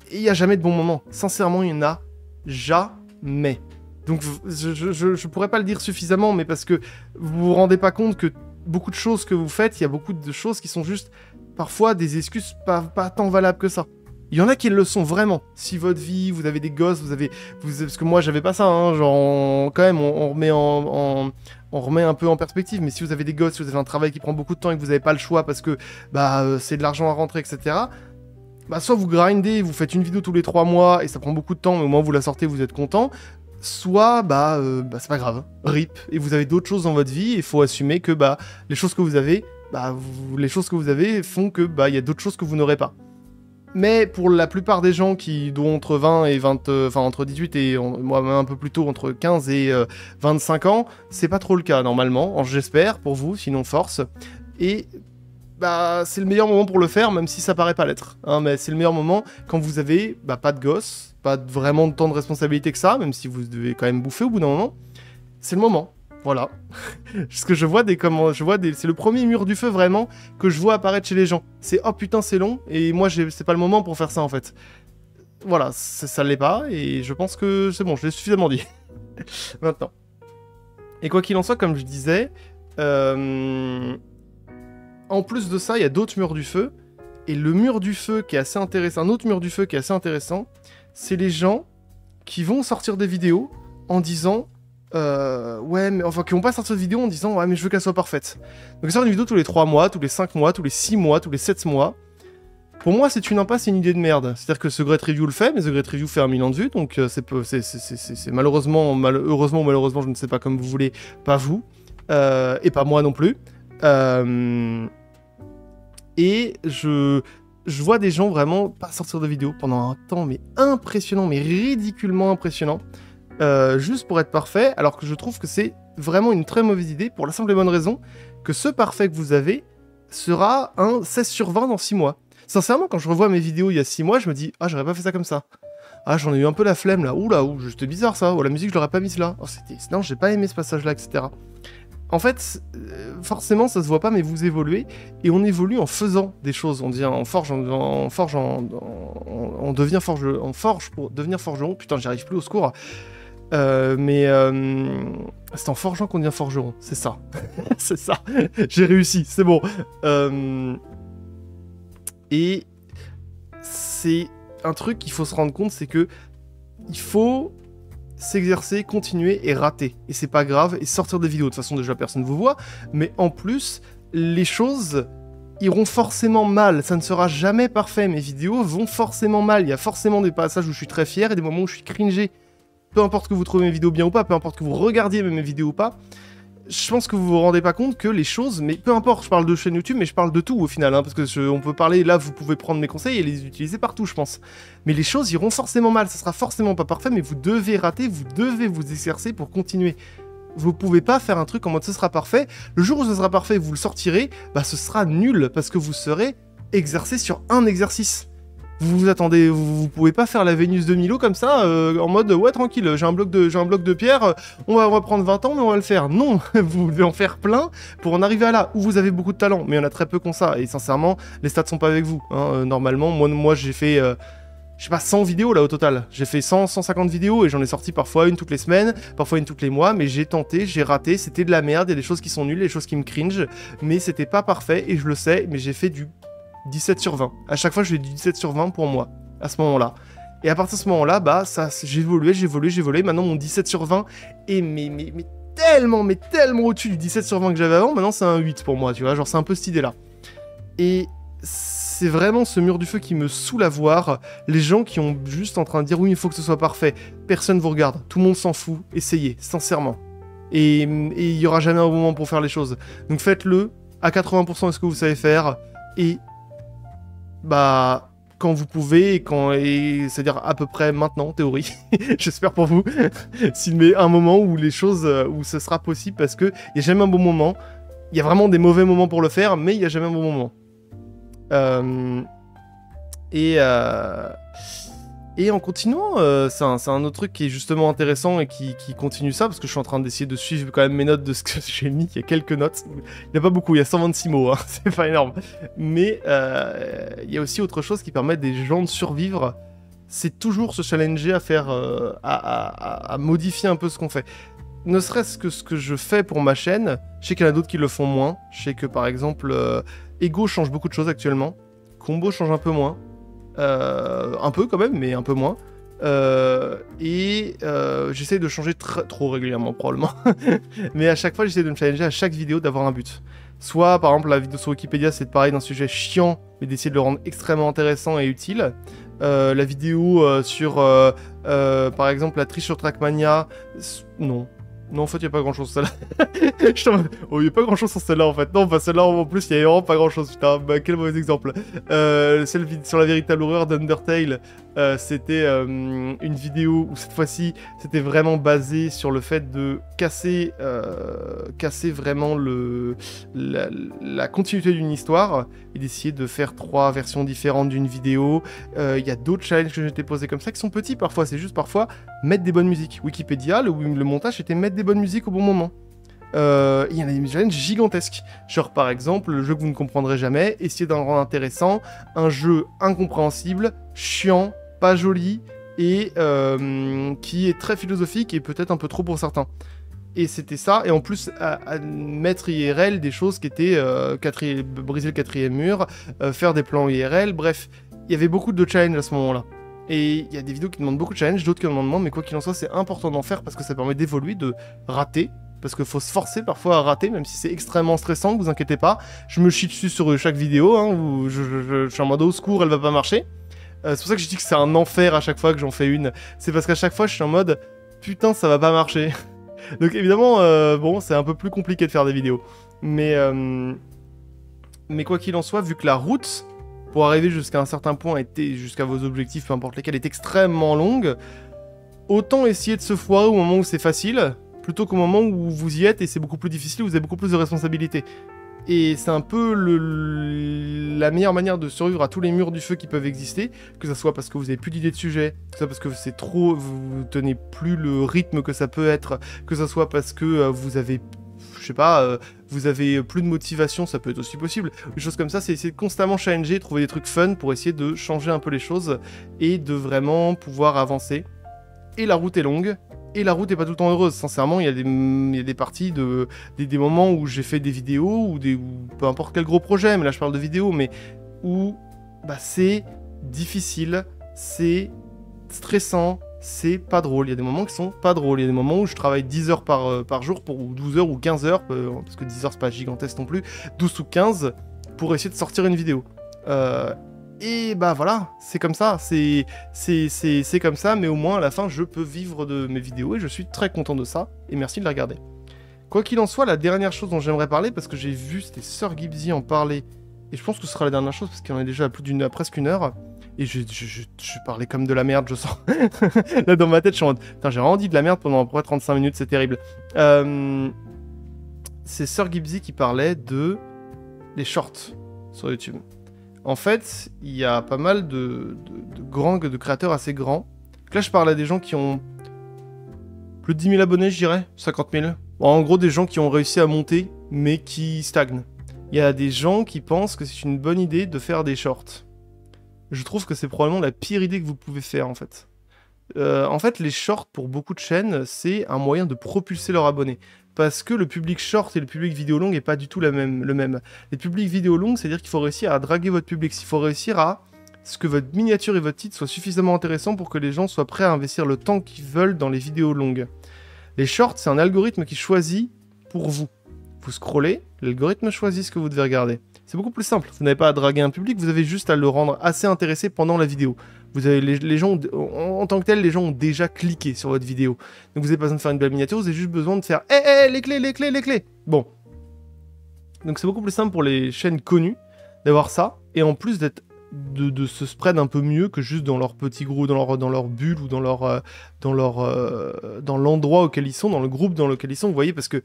et il n'y a jamais de bon moment. Sincèrement, il n'y en a jamais. Donc, je pourrais pas le dire suffisamment, mais parce que vous vous rendez pas compte que beaucoup de choses que vous faites, il y a beaucoup de choses qui sont juste, parfois, des excuses pas tant valables que ça. Il y en a qui le sont vraiment. Si votre vie, vous avez des gosses, parce que moi, j'avais pas ça, hein, genre, quand même, on remet un peu en perspective, mais si vous avez des gosses, si vous avez un travail qui prend beaucoup de temps et que vous n'avez pas le choix parce que, c'est de l'argent à rentrer, etc., soit vous grindez, vous faites une vidéo tous les 3 mois et ça prend beaucoup de temps, mais au moins vous la sortez, vous êtes content. Soit, c'est pas grave, rip, et vous avez d'autres choses dans votre vie, et il faut assumer que, les choses que vous avez, les choses que vous avez font que, il y a d'autres choses que vous n'aurez pas. Mais pour la plupart des gens qui ont entre 20 et 20, entre 18 et, moi même un peu plus tôt, entre 15 et 25 ans, c'est pas trop le cas, normalement, j'espère, pour vous, sinon force. Et, c'est le meilleur moment pour le faire, même si ça paraît pas l'être. Hein, mais c'est le meilleur moment quand vous avez, pas de gosse, pas vraiment de temps de responsabilité que ça, même si vous devez quand même bouffer au bout d'un moment. C'est le moment. Voilà. Parce que c'est le premier mur du feu vraiment que je vois apparaître chez les gens. C'est oh putain c'est long et moi c'est pas le moment pour faire ça en fait. Voilà, ça l'est pas et je pense que c'est bon, je l'ai suffisamment dit. Maintenant. Et quoi qu'il en soit, comme je disais, en plus de ça, il y a d'autres murs du feu. Et le mur du feu qui est assez intéressant, un autre mur du feu qui est assez intéressant, c'est les gens qui vont sortir des vidéos en disant ouais, mais enfin, qui vont pas sortir de vidéo en disant ouais, mais je veux qu'elle soit parfaite. Donc, sortir une vidéo tous les 3 mois, tous les 5 mois, tous les 6 mois, tous les 7 mois. Pour moi, c'est une impasse et une idée de merde. C'est-à-dire que ce Great Review le fait, mais The Great Review fait 1 million de vues, donc c'est malheureusement, heureusement ou malheureusement, je ne sais pas comme vous voulez, pas vous, et pas moi non plus. Et je vois des gens vraiment pas sortir de vidéo pendant un temps, mais impressionnant, mais ridiculement impressionnant. Juste pour être parfait, alors que je trouve que c'est vraiment une très mauvaise idée, pour la simple et bonne raison que ce parfait que vous avez sera un 16 sur 20 dans 6 mois. Sincèrement, quand je revois mes vidéos il y a 6 mois, je me dis « Ah, j'aurais pas fait ça comme ça. Ah, j'en ai eu un peu la flemme là. Oula, c'était bizarre ça. Oh, la musique, je l'aurais pas mise là. Oh, non, j'ai pas aimé ce passage-là, etc. » En fait, forcément, ça se voit pas, mais vous évoluez, et on évolue en faisant des choses. On devient on devient forge pour devenir forgeron. Putain, j'y arrive plus, au secours. C'est en forgeant qu'on devient forgeron, c'est ça. C'est ça, j'ai réussi, c'est bon. Et c'est un truc qu'il faut se rendre compte, c'est que il faut s'exercer, continuer et rater. Et c'est pas grave, et sortir des vidéos. De toute façon, déjà, personne vous voit, mais en plus, les choses iront forcément mal. Ça ne sera jamais parfait. Mes vidéos vont forcément mal. Il y a forcément des passages où je suis très fier et des moments où je suis cringé. Peu importe que vous trouvez mes vidéos bien ou pas, peu importe que vous regardiez mes vidéos ou pas, je pense que vous vous rendez pas compte que les choses, mais peu importe, je parle de chaîne YouTube, mais je parle de tout au final, hein, parce que on peut parler, là vous pouvez prendre mes conseils et les utiliser partout, je pense. Mais les choses iront forcément mal, ça sera forcément pas parfait, mais vous devez rater, vous devez vous exercer pour continuer. Vous pouvez pas faire un truc en mode ce sera parfait. Le jour où ce sera parfait, vous le sortirez, bah ce sera nul parce que vous serez exercé sur un exercice. Vous vous attendez, vous pouvez pas faire la Vénus de Milo comme ça, en mode ouais tranquille, j'ai un bloc de pierre, on va prendre 20 ans mais on va le faire. Non, vous devez en faire plein pour en arriver à là, où vous avez beaucoup de talent, mais il y en a très peu comme ça, et sincèrement, les stats sont pas avec vous. Hein. Normalement, moi j'ai fait, je sais pas, 100 vidéos là au total. J'ai fait 100, 150 vidéos et j'en ai sorti parfois une toutes les semaines, parfois une toutes les mois, mais j'ai tenté, j'ai raté, c'était de la merde, il y a des choses qui sont nulles, des choses qui me cringe, mais c'était pas parfait, et je le sais, mais j'ai fait du 17 sur 20. À chaque fois, je fais du 17 sur 20 pour moi, à ce moment-là. Et à partir de ce moment-là, bah, ça, j'ai évolué. Maintenant, mon 17 sur 20 est mais tellement au-dessus du 17 sur 20 que j'avais avant. Maintenant, c'est un 8 pour moi, tu vois. Genre, c'est un peu cette idée-là. Et c'est vraiment ce mur du feu qui me saoule à voir. Les gens qui ont juste en train de dire, oui, il faut que ce soit parfait. Personne vous regarde. Tout le monde s'en fout. Essayez, sincèrement. Et il y aura jamais un bon moment pour faire les choses. Donc, faites-le à 80% de ce que vous savez faire. Et bah, quand vous pouvez, c'est-à-dire à peu près maintenant, en théorie, j'espère pour vous, mais un moment où les choses, où ce sera possible, parce que il n'y a jamais un bon moment, il y a vraiment des mauvais moments pour le faire, mais il n'y a jamais un bon moment. Et en continuant, c'est un autre truc qui est justement intéressant et qui continue ça, parce que je suis en train d'essayer de suivre quand même mes notes de ce que j'ai mis. Il y a quelques notes. Il n'y a pas beaucoup, il y a 126 mots, hein, c'est pas énorme. Mais il y a aussi autre chose qui permet des gens de survivre. C'est toujours se challenger à faire, à modifier un peu ce qu'on fait. Ne serait-ce que ce que je fais pour ma chaîne, je sais qu'il y en a d'autres qui le font moins. Je sais que par exemple, Ego change beaucoup de choses actuellement. Combo change un peu moins. Un peu quand même, mais un peu moins. J'essaie de changer trop régulièrement, probablement. Mais à chaque fois, j'essaie de me challenger à chaque vidéo d'avoir un but. Soit, par exemple, la vidéo sur Wikipédia, c'est de parler d'un sujet chiant, mais d'essayer de le rendre extrêmement intéressant et utile. La vidéo sur, par exemple, la triche sur Trackmania, non. Non, en fait, il n'y a pas grand chose, celle-là. Je suis en mode, oh, il n'y a pas grand chose sur celle-là, en fait. Non, bah, celle-là, en plus, il n'y a vraiment pas grand chose. Putain, bah, quel mauvais exemple. Celle sur la véritable horreur d'Undertale, c'était une vidéo où, cette fois-ci, c'était vraiment basé sur le fait de casser vraiment la continuité d'une histoire et d'essayer de faire 3 versions différentes d'une vidéo. Il y a d'autres challenges que j'ai été posés comme ça qui sont petits parfois. C'est juste parfois mettre des bonnes musiques. Wikipédia, le montage, c'était mettre des bonnes musiques au bon moment. Il y en a des challenges gigantesques. Genre par exemple, le jeu que vous ne comprendrez jamais, essayer d'en rendre intéressant, un jeu incompréhensible, chiant, pas joli, et qui est très philosophique et peut-être un peu trop pour certains. Et c'était ça, et en plus à mettre IRL des choses qui étaient briser le 4e mur, faire des plans IRL, bref, il y avait beaucoup de challenges à ce moment-là. Et il y a des vidéos qui demandent beaucoup de challenges, d'autres qui en demandent moins, mais quoi qu'il en soit, c'est important d'en faire parce que ça permet d'évoluer, de rater, parce qu'il faut se forcer parfois à rater, même si c'est extrêmement stressant, vous inquiétez pas. Je me chie dessus sur chaque vidéo, hein, où je suis en mode au secours, elle va pas marcher. C'est pour ça que je dis que c'est un enfer à chaque fois que j'en fais une. C'est parce qu'à chaque fois, je suis en mode putain, ça va pas marcher. Donc évidemment, bon, c'est un peu plus compliqué de faire des vidéos. Mais quoi qu'il en soit, vu que la route pour arriver jusqu'à un certain point, jusqu'à vos objectifs, peu importe lesquels, est extrêmement longue, autant essayer de se foirer au moment où c'est facile, plutôt qu'au moment où vous y êtes et c'est beaucoup plus difficile, vous avez beaucoup plus de responsabilités. Et c'est un peu la meilleure manière de survivre à tous les murs du feu qui peuvent exister, que ce soit parce que vous avez plus d'idées de sujet, que ce soit parce que c'est trop, vous tenez plus le rythme que ça peut être, que ce soit parce que vous avez, je sais pas, vous avez plus de motivation, ça peut être aussi possible. Des choses comme ça, c'est essayer de constamment challenger, trouver des trucs fun pour essayer de changer un peu les choses et de vraiment pouvoir avancer. Et la route est longue. Et la route est pas tout le temps heureuse, sincèrement, il y a des parties, des moments où j'ai fait des vidéos, ou peu importe quel gros projet, mais là je parle de vidéos, mais où bah, c'est difficile, c'est stressant, c'est pas drôle. Il y a des moments qui sont pas drôles, il y a des moments où je travaille 10 heures par jour, ou 12 heures ou 15 heures, parce que 10 heures c'est pas gigantesque non plus, 12 ou 15, pour essayer de sortir une vidéo. Et bah voilà, c'est comme ça, c'est comme ça, mais au moins à la fin je peux vivre de mes vidéos et je suis très content de ça, et merci de la regarder. Quoi qu'il en soit, la dernière chose dont j'aimerais parler, parce que j'ai vu, c'était Sir Gibbsy en parler, et je pense que ce sera la dernière chose, parce qu'il en est déjà à presque 1 heure, Et je parlais comme de la merde, je sens. Là, dans ma tête, je suis en mode, putain, j'ai vraiment dit de la merde pendant à peu près 35 minutes, c'est terrible. C'est Sir Gibbsy qui parlait de les shorts sur YouTube. En fait, il y a pas mal de créateurs assez grands. Donc là, je parle à des gens qui ont plus de 10 000 abonnés, je dirais, 50 000. Bon, en gros, des gens qui ont réussi à monter, mais qui stagnent. Il y a des gens qui pensent que c'est une bonne idée de faire des shorts. Je trouve que c'est probablement la pire idée que vous pouvez faire, en fait. En fait, les shorts, pour beaucoup de chaînes, c'est un moyen de propulser leurs abonnés. Parce que le public short et le public vidéo longue n'est pas du tout le même. Les publics vidéo longues, c'est-à-dire qu'il faut réussir à draguer votre public. Il faut réussir à ce que votre miniature et votre titre soient suffisamment intéressants pour que les gens soient prêts à investir le temps qu'ils veulent dans les vidéos longues. Les shorts, c'est un algorithme qui choisit pour vous. Vous scrollez, l'algorithme choisit ce que vous devez regarder. C'est beaucoup plus simple. Vous n'avez pas à draguer un public, vous avez juste à le rendre assez intéressé pendant la vidéo. Vous avez les gens, en tant que tel, les gens ont déjà cliqué sur votre vidéo. Donc vous n'avez pas besoin de faire une belle miniature, vous avez juste besoin de faire « les clés !» Bon. Donc c'est beaucoup plus simple pour les chaînes connues d'avoir ça, et en plus d'être de se spread un peu mieux que juste dans leur petit groupe, dans leur bulle ou dans l'endroit auquel ils sont, dans le groupe dans lequel ils sont, vous voyez, parce que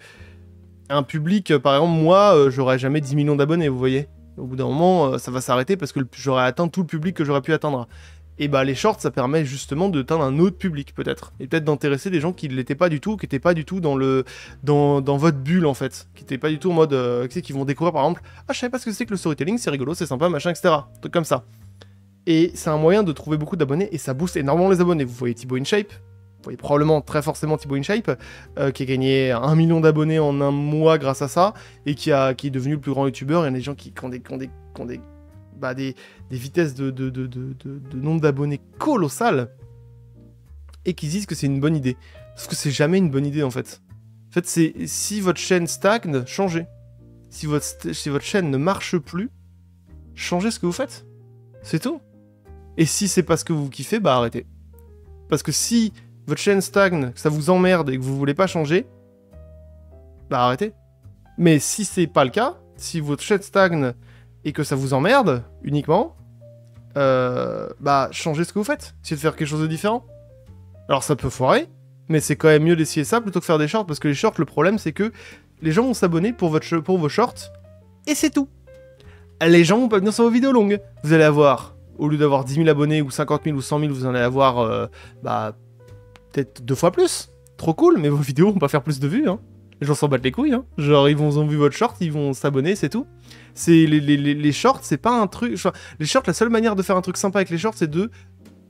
un public, par exemple, moi, j'aurais jamais 10 millions d'abonnés, vous voyez. Au bout d'un moment, ça va s'arrêter parce que j'aurais atteint tout le public que j'aurais pu atteindre. Et bah les shorts, ça permet justement d'atteindre un autre public, peut-être. Et peut-être d'intéresser des gens qui ne l'étaient pas du tout, qui n'étaient pas du tout dans votre bulle, en fait. Qui n'étaient pas du tout en mode, tu sais, qui vont découvrir, par exemple, « Ah, je savais pas ce que c'est que le storytelling, c'est rigolo, c'est sympa, machin, etc. » Un truc comme ça. Et c'est un moyen de trouver beaucoup d'abonnés, et ça booste énormément les abonnés. Vous voyez Thibaut InShape, vous voyez probablement très forcément Thibaut InShape, qui a gagné 1 million d'abonnés en un mois grâce à ça, et qui est devenu le plus grand youtubeur. Il y a des gens qui ont des vitesses de nombre d'abonnés colossales, et qui disent que c'est une bonne idée. Parce que c'est jamais une bonne idée, en fait. En fait, c'est si votre chaîne stagne, changez. Si votre chaîne ne marche plus, changez ce que vous faites. C'est tout. Et si c'est pas ce que vous kiffez, bah arrêtez. Parce que si votre chaîne stagne, que ça vous emmerde et que vous voulez pas changer, bah arrêtez. Mais si c'est pas le cas, si votre chaîne stagne et que ça vous emmerde uniquement, bah changez ce que vous faites. Essayez de faire quelque chose de différent. Alors ça peut foirer, mais c'est quand même mieux d'essayer ça plutôt que faire des shorts, parce que les shorts, le problème c'est que les gens vont s'abonner pour vos shorts, et c'est tout. Les gens vont pas venir sur vos vidéos longues. Vous allez avoir, au lieu d'avoir 10 000 abonnés, ou 50 000, ou 100 000, vous en allez avoir, peut-être 2 fois plus. Trop cool, mais vos vidéos vont pas faire plus de vues, hein. Les gens s'en battent les couilles, hein. Genre, ils ont vu votre short, ils vont s'abonner, c'est tout. C'est les shorts, c'est pas un truc... Enfin, les shorts, la seule manière de faire un truc sympa avec les shorts, c'est de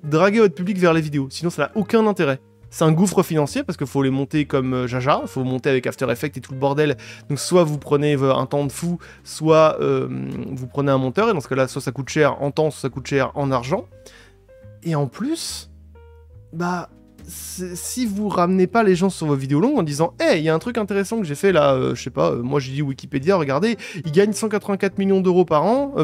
draguer votre public vers les vidéos. Sinon, ça n'a aucun intérêt. C'est un gouffre financier, parce qu'il faut les monter comme Jaja, il faut monter avec After Effects et tout le bordel. Donc, soit vous prenez un temps de fou, soit vous prenez un monteur, et dans ce cas-là, soit ça coûte cher en temps, soit ça coûte cher en argent. Et en plus, bah... si vous ramenez pas les gens sur vos vidéos longues en disant « Hey, il y a un truc intéressant que j'ai fait là, je sais pas, moi j'ai dit Wikipédia, regardez, ils gagnent 184 millions d'euros par an,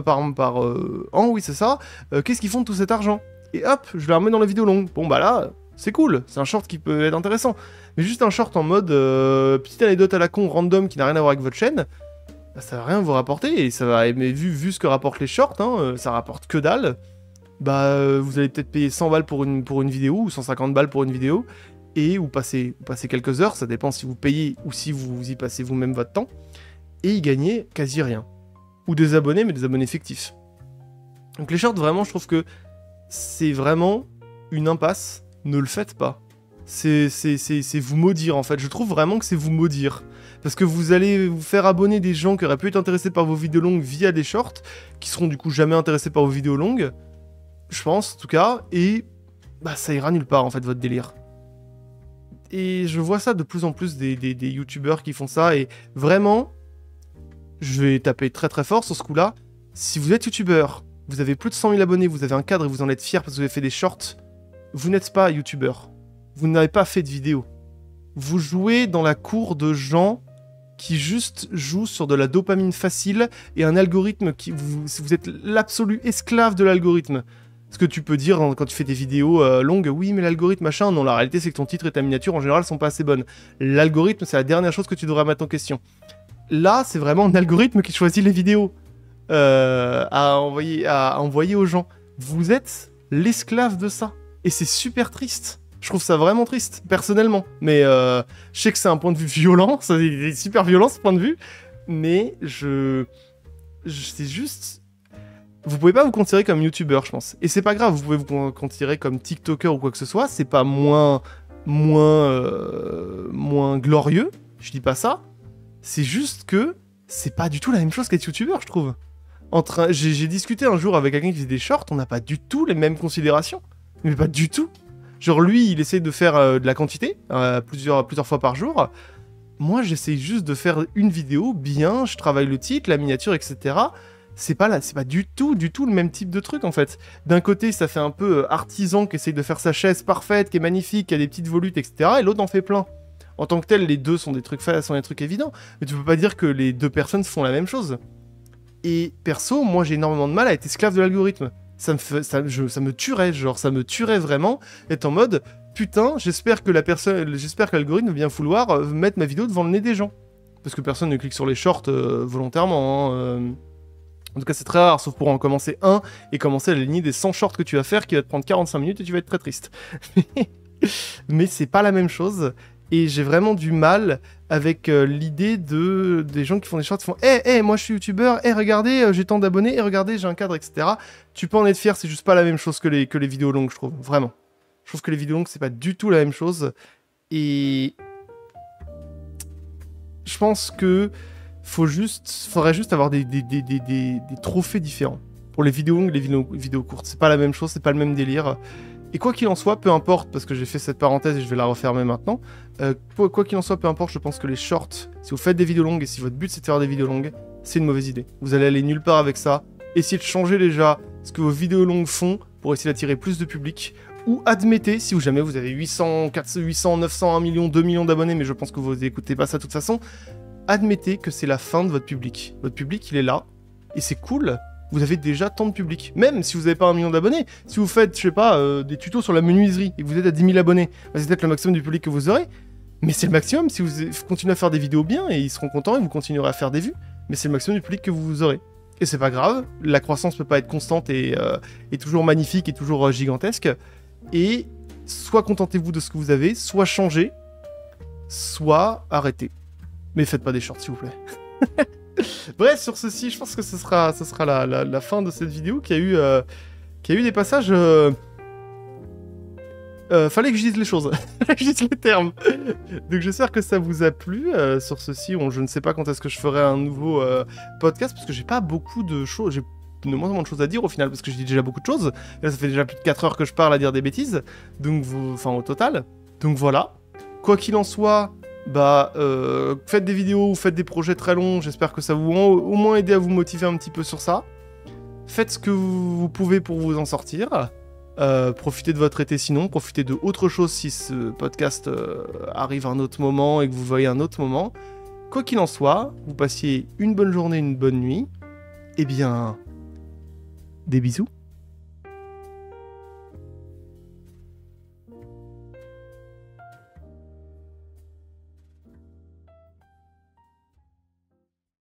oui c'est ça, qu'est-ce qu'ils font de tout cet argent ?» Et hop, je le remets dans la vidéo longue. Bon bah là, c'est cool, c'est un short qui peut être intéressant. Mais juste un short en mode petite anecdote à la con, random, qui n'a rien à voir avec votre chaîne, bah, ça va rien vous rapporter, et ça va, mais vu ce que rapportent les shorts, hein, ça rapporte que dalle. Bah vous allez peut-être payer 100 balles pour une vidéo, ou 150 balles pour une vidéo, et vous passez quelques heures, ça dépend si vous payez ou si vous y passez vous-même votre temps, et y gagnez quasi rien. Ou des abonnés, mais des abonnés fictifs. Donc les shorts, vraiment, je trouve que c'est vraiment une impasse, ne le faites pas. C'est vous maudire, en fait. Je trouve vraiment que c'est vous maudire. Parce que vous allez vous faire abonner des gens qui auraient pu être intéressés par vos vidéos longues via des shorts, qui seront du coup jamais intéressés par vos vidéos longues, je pense, en tout cas, et bah ça ira nulle part, en fait, votre délire. Et je vois ça de plus en plus des youtubeurs qui font ça, et vraiment, je vais taper très très fort sur ce coup-là. Si vous êtes youtubeur, vous avez plus de 100 000 abonnés, vous avez un cadre et vous en êtes fier parce que vous avez fait des shorts, vous n'êtes pas youtubeur. Vous n'avez pas fait de vidéo. Vous jouez dans la cour de gens qui juste jouent sur de la dopamine facile et un algorithme qui... Vous êtes l'absolu esclave de l'algorithme. Ce que tu peux dire quand tu fais des vidéos longues, oui mais l'algorithme machin, non, la réalité c'est que ton titre et ta miniature en général sont pas assez bonnes. L'algorithme c'est la dernière chose que tu devrais mettre en question. Là c'est vraiment un algorithme qui choisit les vidéos à envoyer aux gens. vous êtes l'esclave de ça. Et c'est super triste. Je trouve ça vraiment triste, personnellement. Mais je sais que c'est un point de vue violent, c'est super violent ce point de vue, mais c'est juste... Vous pouvez pas vous considérer comme youtubeur, je pense. Et c'est pas grave, vous pouvez vous considérer comme tiktoker ou quoi que ce soit, c'est pas moins glorieux, je dis pas ça. C'est juste que c'est pas du tout la même chose qu'être youtubeur, je trouve. J'ai discuté un jour avec quelqu'un qui faisait des shorts, on n'a pas du tout les mêmes considérations. Mais pas du tout. Genre lui, il essaie de faire de la quantité, plusieurs fois par jour. Moi, j'essaie juste de faire une vidéo bien, je travaille le titre, la miniature, etc. C'est pas du tout le même type de truc en fait. D'un côté, ça fait un peu artisan qui essaye de faire sa chaise parfaite, qui est magnifique, qui a des petites volutes, etc. Et l'autre en fait plein. En tant que tel, les deux sont des trucs évidents. Mais tu peux pas dire que les deux personnes font la même chose. Et perso, moi j'ai énormément de mal à être esclave de l'algorithme. Ça me tuerait, genre ça me tuerait vraiment, être en mode putain, j'espère que l'algorithme va bien vouloir mettre ma vidéo devant le nez des gens. Parce que personne ne clique sur les shorts volontairement. En tout cas, c'est très rare, sauf pour en commencer un et commencer à la lignée des 100 shorts que tu vas faire qui va te prendre 45 minutes et tu vas être très triste. Mais c'est pas la même chose. Et j'ai vraiment du mal avec l'idée des gens qui font des shorts qui font moi je suis youtubeur, regardez, j'ai tant d'abonnés, regardez, j'ai un cadre, etc. Tu peux en être fier, c'est juste pas la même chose que les vidéos longues, je trouve. Vraiment. Je trouve que les vidéos longues, c'est pas du tout la même chose. Et je pense que faudrait juste avoir des trophées différents. Pour les vidéos longues et les vidéos courtes. C'est pas la même chose, c'est pas le même délire. Et quoi qu'il en soit, peu importe, parce que j'ai fait cette parenthèse et je vais la refermer maintenant, quoi qu'il en soit, peu importe, je pense que les shorts, si vous faites des vidéos longues et si votre but c'est de faire des vidéos longues, c'est une mauvaise idée. Vous allez aller nulle part avec ça. Essayez de changer déjà ce que vos vidéos longues font pour essayer d'attirer plus de public. Ou admettez, si jamais vous avez 800, 900, 1 million, 2 millions d'abonnés, mais je pense que vous n'écoutez pas ça de toute façon, admettez que c'est la fin de votre public. Votre public, il est là, et c'est cool. Vous avez déjà tant de public. Même si vous n'avez pas 1 million d'abonnés, si vous faites, je sais pas, des tutos sur la menuiserie et que vous êtes à 10 000 abonnés, bah c'est peut-être le maximum du public que vous aurez. Mais c'est le maximum si vous continuez à faire des vidéos bien et ils seront contents et vous continuerez à faire des vues. Mais c'est le maximum du public que vous aurez. Et c'est pas grave, la croissance peut pas être constante et toujours magnifique et toujours gigantesque. Et soit contentez-vous de ce que vous avez, soit changez, soit arrêtez. Mais faites pas des shorts s'il vous plaît. Bref, sur ceci, je pense que ce sera la fin de cette vidéo qui a eu des passages... fallait que je dise les choses, fallait que je dise les termes. Donc j'espère que ça vous a plu. Sur ceci, je ne sais pas quand est-ce que je ferai un nouveau podcast, parce que j'ai pas beaucoup de choses, j'ai de moins en moins de choses à dire au final, parce que je dis déjà beaucoup de choses. Et là, ça fait déjà plus de 4 heures que je parle à dire des bêtises, donc au total. Donc voilà. Quoi qu'il en soit... faites des vidéos ou faites des projets très longs, j'espère que ça vous au moins aider à vous motiver un petit peu sur ça. Faites ce que vous pouvez pour vous en sortir. Profitez de votre été sinon, profitez de autre chose si ce podcast arrive à un autre moment et que vous voyez un autre moment. Quoi qu'il en soit, vous passiez une bonne journée, une bonne nuit. Eh bien, des bisous.